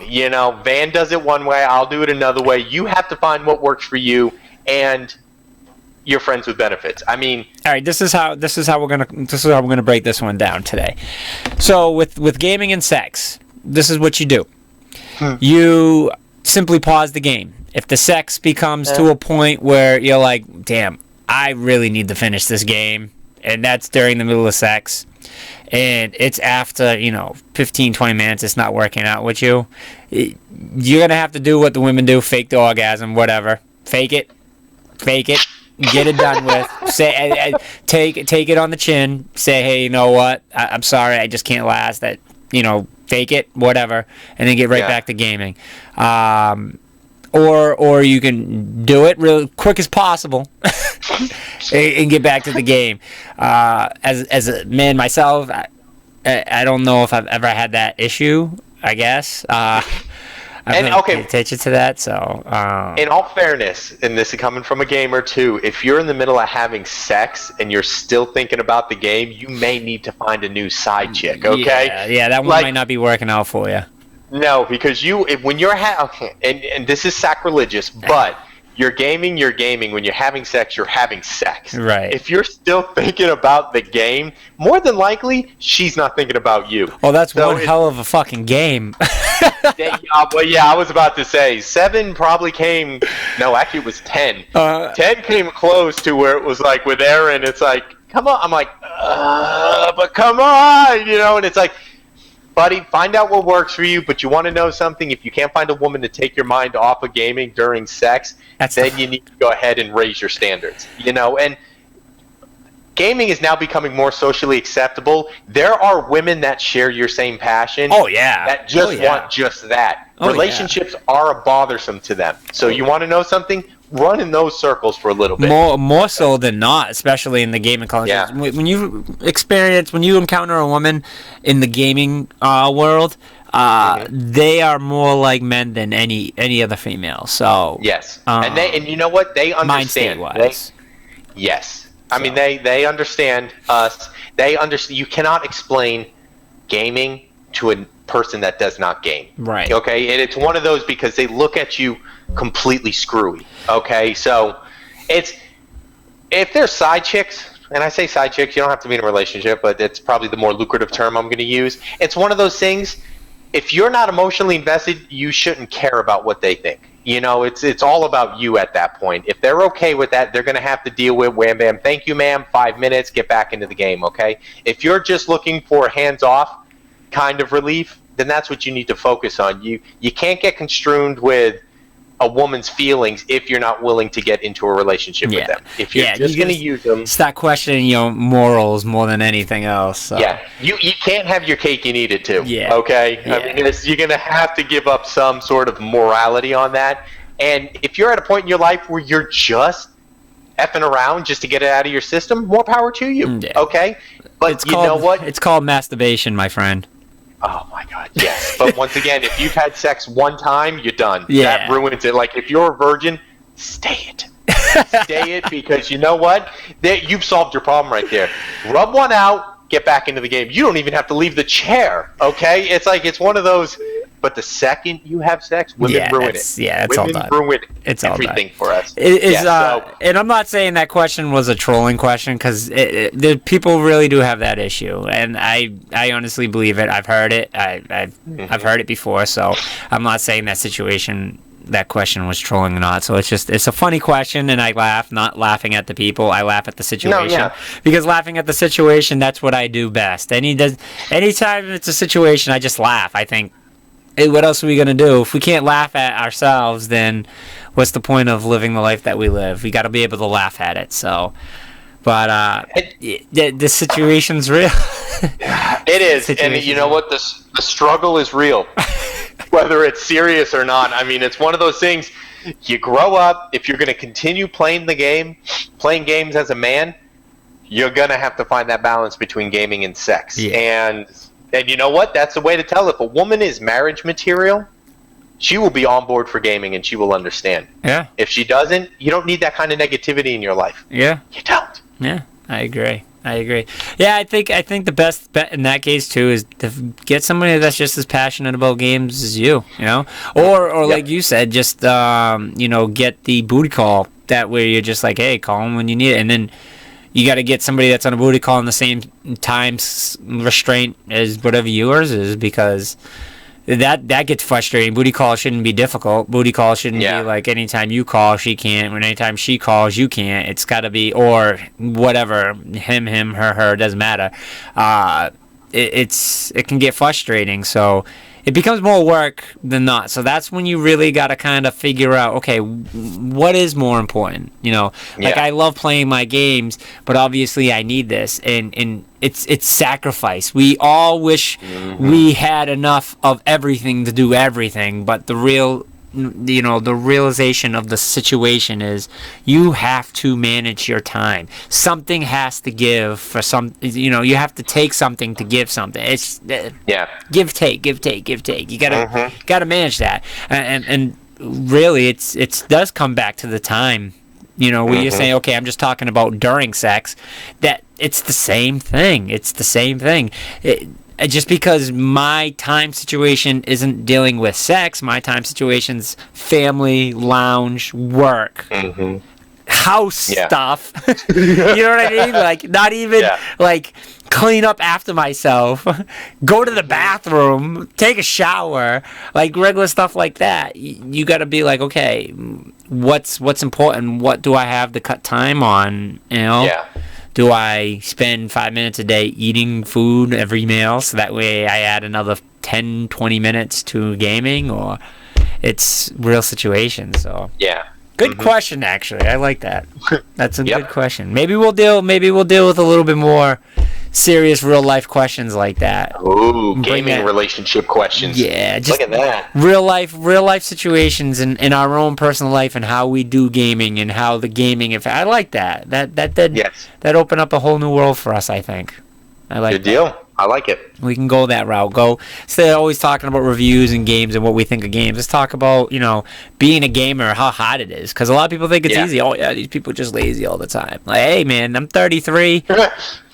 Van does it one way. I'll do it another way. You have to find what works for you and your friends with benefits. All right. This is how we're gonna break this one down today. So with gaming and sex, this is what you do. You simply pause the game. If the sex becomes to a point where you're like, damn, I really need to finish this game, and that's during the middle of sex, and it's after 15 20 minutes, it's not working out with you, you're gonna have to do what the women do: fake the orgasm, whatever. Fake it, get it done with. Say, take it on the chin. Say, hey, you know what, I'm sorry, I just can't last that. Fake it, whatever, and then get right back to gaming. Or you can do it real quick as possible and get back to the game. As a man myself, I don't know if I've ever had that issue, I guess. I really pay attention to that. So, in all fairness, and this is coming from a gamer too, if you're in the middle of having sex and you're still thinking about the game, you may need to find a new side chick. Okay? Yeah, that one might not be working out for you. No, because when you're and this is sacrilegious, but You're gaming. When you're having sex, you're having sex. Right. If you're still thinking about the game, more than likely, she's not thinking about you. Well, that's one hell of a fucking game. Well, yeah, I was about to say 7 probably came. No, actually, it was 10. 10 came close to where it was like with Aaron. It's like, come on. I'm like, but come on, and it's like, buddy, find out what works for you. But you want to know something? If you can't find a woman to take your mind off of gaming during sex, then you need to go ahead and raise your standards. And gaming is now becoming more socially acceptable. There are women that share your same passion. Oh, yeah. That just want just that. Relationships are bothersome to them. So you want to know something? Run in those circles for a little bit. More so than not, especially in the gaming culture. Yeah. When you encounter a woman in the gaming world, they are more like men than any other female. So yes, and you know what? They understand. Yes. I mean, they understand us. They understand. You cannot explain gaming to a person that does not game. Right. Okay? And it's one of those because they look at you completely screwy. Okay? So, if they're side chicks, and I say side chicks, you don't have to be in a relationship, but it's probably the more lucrative term I'm going to use. It's one of those things, if you're not emotionally invested, you shouldn't care about what they think. It's all about you at that point. If they're okay with that, they're going to have to deal with wham bam. Thank you, ma'am. 5 minutes. Get back into the game. Okay. If you're just looking for hands off kind of relief, then that's what you need to focus on. You can't get construed with a woman's feelings if you're not willing to get into a relationship with them. If you're just going to use them, start questioning your morals more than anything else. So. Yeah, you can't have your cake and eat it too. Yeah. Okay. Yeah. I mean, you're going to have to give up some sort of morality on that. And if you're at a point in your life where you're just effing around just to get it out of your system, more power to you. Yeah. Okay. But know what? It's called masturbation, my friend. Oh my God, yes. But once again, if you've had sex one time, you're done. Yeah. That ruins it. Like if you're a virgin, stay it. Stay it, because you know what? You've solved your problem right there. Rub one out, get back into the game. You don't even have to leave the chair, okay? It's one of those, but the second you have sex, women ruin it. Yeah, it's all done. Ruin everything for us. And I'm not saying that question was a trolling question, because people really do have that issue, and I honestly believe it. I've heard it. I've heard it before, so I'm not saying that question was trolling or not. So it's a funny question, and I laugh, not laughing at the people. I laugh at the situation. Because laughing at the situation, that's what I do best. Anytime it's a situation, I just laugh. I think, hey, what else are we going to do? If we can't laugh at ourselves, then what's the point of living the life that we live? We got to be able to laugh at it. So, but the situation's real. It is. And you know what? The struggle is real. Whether it's serious or not. I mean, it's one of those things. You grow up. If you're going to continue playing games as a man, you're going to have to find that balance between gaming and sex. Yeah. And you know what? That's the way to tell. If a woman is marriage material, she will be on board for gaming and she will understand. Yeah. If she doesn't, you don't need that kind of negativity in your life. Yeah. You don't. Yeah, I agree. Yeah, I think the best bet in that case too is to get somebody that's just as passionate about games as you, or like you said, just get the booty call. That way you're just like, hey, call them when you need it, and then you got to get somebody that's on a booty call in the same time restraint as whatever yours is, because that gets frustrating. Booty call shouldn't be difficult. Booty call shouldn't be like anytime you call, she can't. When anytime she calls, you can't. It's got to be, or whatever, him, her, doesn't matter. It can get frustrating. So it becomes more work than not. So that's when you really got to kind of figure out, okay, what is more important? I love playing my games, but obviously I need this, and it's sacrifice. We all wish we had enough of everything to do everything, but the realization of the situation is you have to manage your time. Something has to give for some, you have to take something to give something. It's give, take. You gotta manage that. And really it does come back to the time, where you're saying, okay, I'm just talking about during sex, that it's the same thing. just because my time situation isn't dealing with sex, my time situation's family, lounge, work, house stuff. You know what I mean? Like, not even like clean up after myself, go to the bathroom, take a shower, like regular stuff like that. You got to be like, okay, what's important? What do I have to cut time on? You know? Yeah. Do I spend 5 minutes a day eating food every meal so that way I add another 10, 20 minutes to gaming? Or it's real situations. So Yeah. good question, actually. I like that. That's a good question. Maybe we'll deal with a little bit more serious real life questions like that. Ooh, gaming relationship questions. Yeah, just look at that. Real life situations in our own personal life and how we do gaming and how the gaming. If I like that that opened up a whole new world for us. I think. I like good deal. I like it. We can go that route. Instead of always talking about reviews and games and what we think of games, let's talk about, being a gamer, how hard it is. Because a lot of people think it's easy. Oh, yeah, these people are just lazy all the time. Like, hey, man, I'm 33,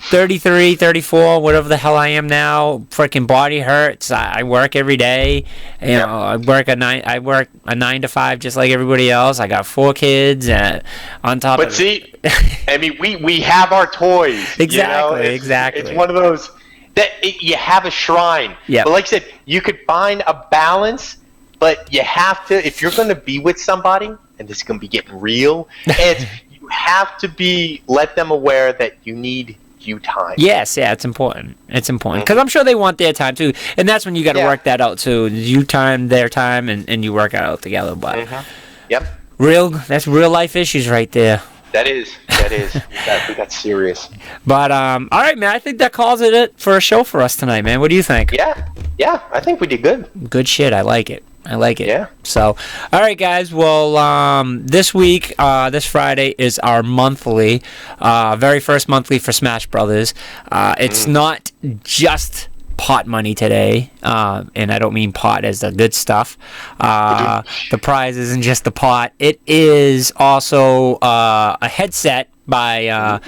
34, whatever the hell I am now. Freaking body hurts. I work every day. I work a 9 to 5 just like everybody else. I got 4 kids on top of it. But see, I mean, we have our toys. Exactly, It's one of those that you have a shrine. Yeah. But like I said, you could find a balance, but you have to, if you're going to be with somebody, and this is going to be getting real, and you have to let them aware that you need you time. Yes, yeah, it's important. It's important because I'm sure they want their time too, and that's when you got to work that out too. You time, their time, and you work it out together. But that's real life issues right there. That is. We got serious. But all right, man. I think that calls it for a show for us tonight, man. What do you think? Yeah. I think we did good. Good shit. I like it. Yeah. So, all right, guys. Well, this week, this Friday is our monthly, very first monthly for Smash Brothers. It's not just pot money today, and I don't mean pot as the good stuff. The prize isn't just the pot. It is also a headset by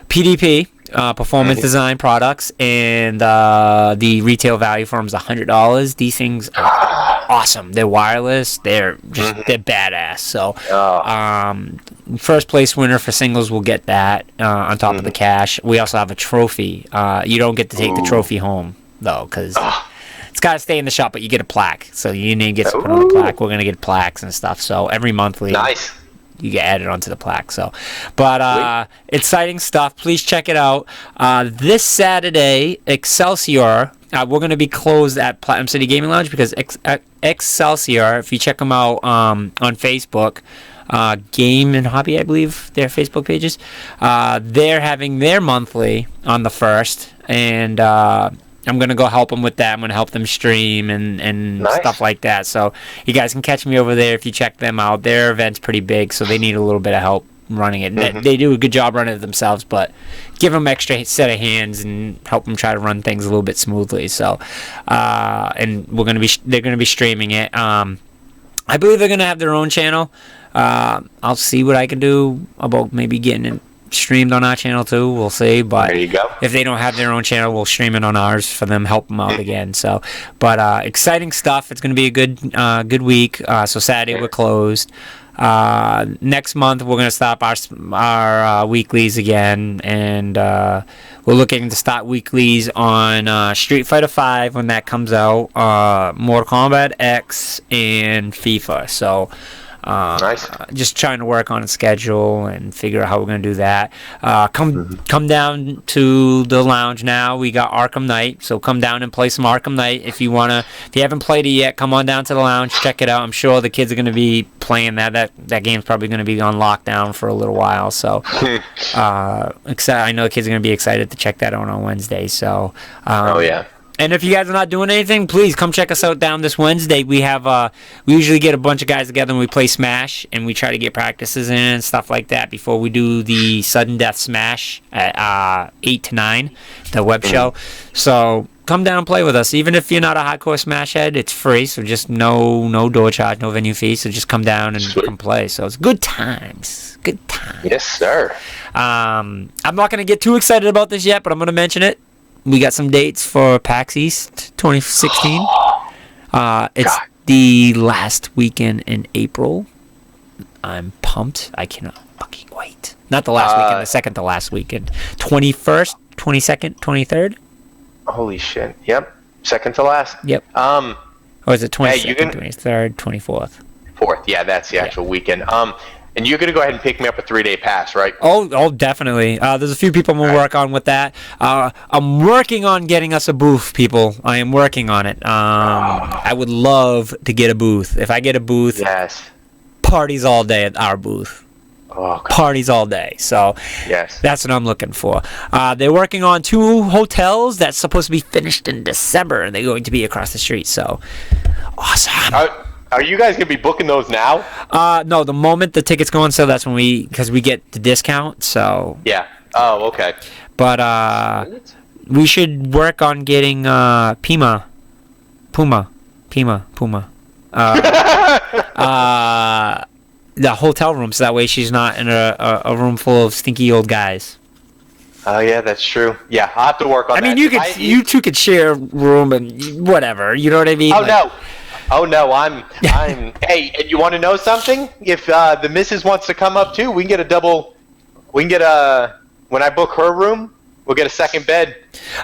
PDP, Performance Design Products, and the retail value for them is $100. These things are awesome. They're wireless. They're badass. So, first place winner for singles will get that on top of the cash. We also have a trophy. You don't get to take the trophy home though, because it's got to stay in the shop, but you get a plaque. So your name gets put on the plaque. We're gonna get plaques and stuff. So every monthly, you get added onto the plaque. So, but exciting stuff. Please check it out. This Saturday, Excelsior. We're gonna be closed at Platinum City Gaming Lounge because Excelsior. If you check them out on Facebook. Game and Hobby, I believe, their Facebook pages. They're having their monthly on the 1st, and I'm going to go help them with that. I'm going to help them stream and stuff like that. So you guys can catch me over there if you check them out. Their event's pretty big, so they need a little bit of help running it. They do a good job running it themselves, but give them extra set of hands and help them try to run things a little bit smoothly. So, and they're going to be streaming it. I believe they're going to have their own channel. I'll see what I can do about maybe getting it streamed on our channel too. We'll see. But there you go. If they don't have their own channel, we'll stream it on ours for them, help them out again. So, but exciting stuff. It's going to be a good week. So Saturday we're closed. Next month we're going to stop our weeklies again, and we're looking to start weeklies on Street Fighter V when that comes out, Mortal Kombat X, and FIFA. So just trying to work on a schedule and figure out how we're going to do that. Come down to the lounge now. We got Arkham Knight, so come down and play some Arkham Knight if you haven't played it yet. Come on down to the lounge, check it out. I'm sure the kids are going to be playing that. That game's probably going to be on lockdown for a little while. So I know the kids are going to be excited to check that out on Wednesday. So and if you guys are not doing anything, please come check us out down this Wednesday. We usually get a bunch of guys together and we play Smash, and we try to get practices in and stuff like that before we do the Sudden Death Smash at 8 to 9, the web show. So come down and play with us. Even if you're not a hardcore Smash head, it's free, so just no door charge, no venue fee. So just come down and come play. So it's good times. Yes, sir. I'm not going to get too excited about this yet, but I'm going to mention it. we got some dates for PAX East 2016. It's God. the last weekend in April. I'm pumped. I cannot fucking wait. Not the last weekend, the second to last weekend. 21st, 22nd, 23rd? Holy shit. Yep. Second to last. Yep. Or is it 22nd, 23rd, 24th? 4th. Yeah, that's the actual weekend. And you're going to go ahead and pick me up a 3-day pass, right? Oh, definitely. There's a few people I'm going to work on with that. I'm working on getting us a booth, people. I am working on it. I would love to get a booth. If I get a booth, Yes. parties all day at our booth. Oh, God. Parties all day. So Yes. that's what I'm looking for. They're working on 2 hotels that's supposed to be finished in December, and they're going to be across the street. So awesome. Are you guys going to be booking those now? No, the moment the tickets go on sale, that's when because we get the discount. So Yeah. Oh, okay. but we should work on getting Puma. The hotel room, so that way she's not in a room full of stinky old guys. Oh, yeah, that's true. Yeah, I'll have to work on that. I mean, you two could share a room and whatever. You know what I mean? Oh no, I'm. Hey, and you want to know something? If the missus wants to come up too, we can get a double. We can get when I book her room, we'll get a second bed.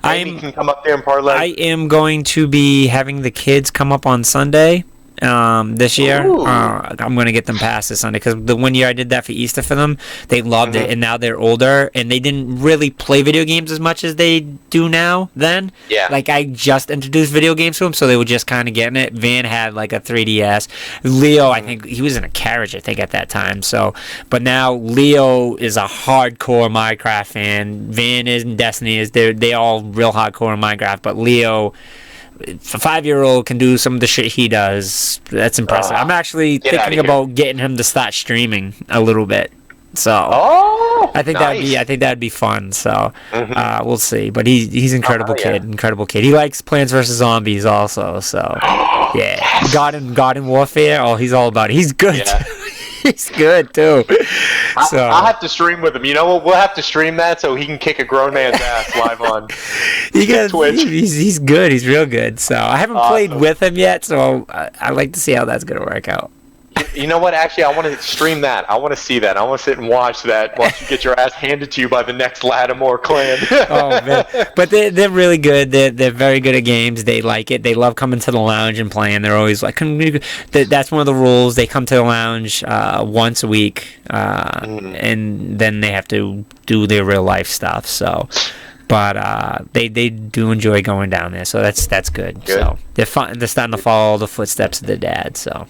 Amy can come up there and parlay. I am going to be having the kids come up on Sunday. This year, I'm going to get them past this Sunday, because the one year I did that for Easter for them, they loved it, and now they're older, and they didn't really play video games as much as they do now then. Yeah. Like, I just introduced video games to them, so they were just kind of getting it. Van had, like, a 3DS. Leo, I think, he was in a carriage, I think, at that time, so. But now, Leo is a hardcore Minecraft fan. Van is, and Destiny is. They all real hardcore in Minecraft, but Leo, a 5-year-old, can do some of the shit he does. That's impressive. I'm actually thinking about getting him to start streaming a little bit. So I think that'd be fun. So we'll see. But he's incredible kid. Incredible kid. He likes Plants vs Zombies also. So yeah, God in Warfare. Oh, he's all about it. He's good. Yeah. He's good too. So I'll have to stream with him. You know what? We'll have to stream that so he can kick a grown man's ass live on Twitch. He's good. He's real good. So I haven't played with him yet, so I like to see how that's gonna work out. You know what? Actually, I want to stream that. I want to see that. I want to sit and watch that once you get your ass handed to you by the next Lattimore clan. Oh man! But they're really good. They're very good at games. They like it. They love coming to the lounge and playing. They're always like, that's one of the rules. They come to the lounge once a week, and then they have to do their real life stuff. So. But they do enjoy going down there, so that's good. So they're fun. They're starting to follow the footsteps of their dad. So.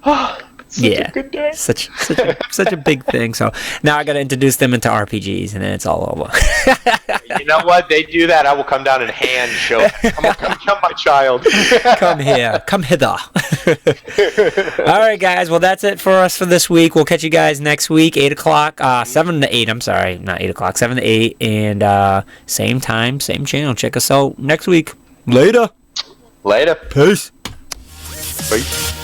A good day. Such a big thing. So now I got to introduce them into RPGs, and then it's all over. You know what? They do that. I will come down and hand show. Come my child. Come here. Come hither. All right, guys. Well, that's it for us for this week. We'll catch you guys next week, 8 o'clock, 7 to 8. I'm sorry, not 8 o'clock, 7 to 8, and same time, same channel. Check us out next week. Later. Later. Peace. Peace.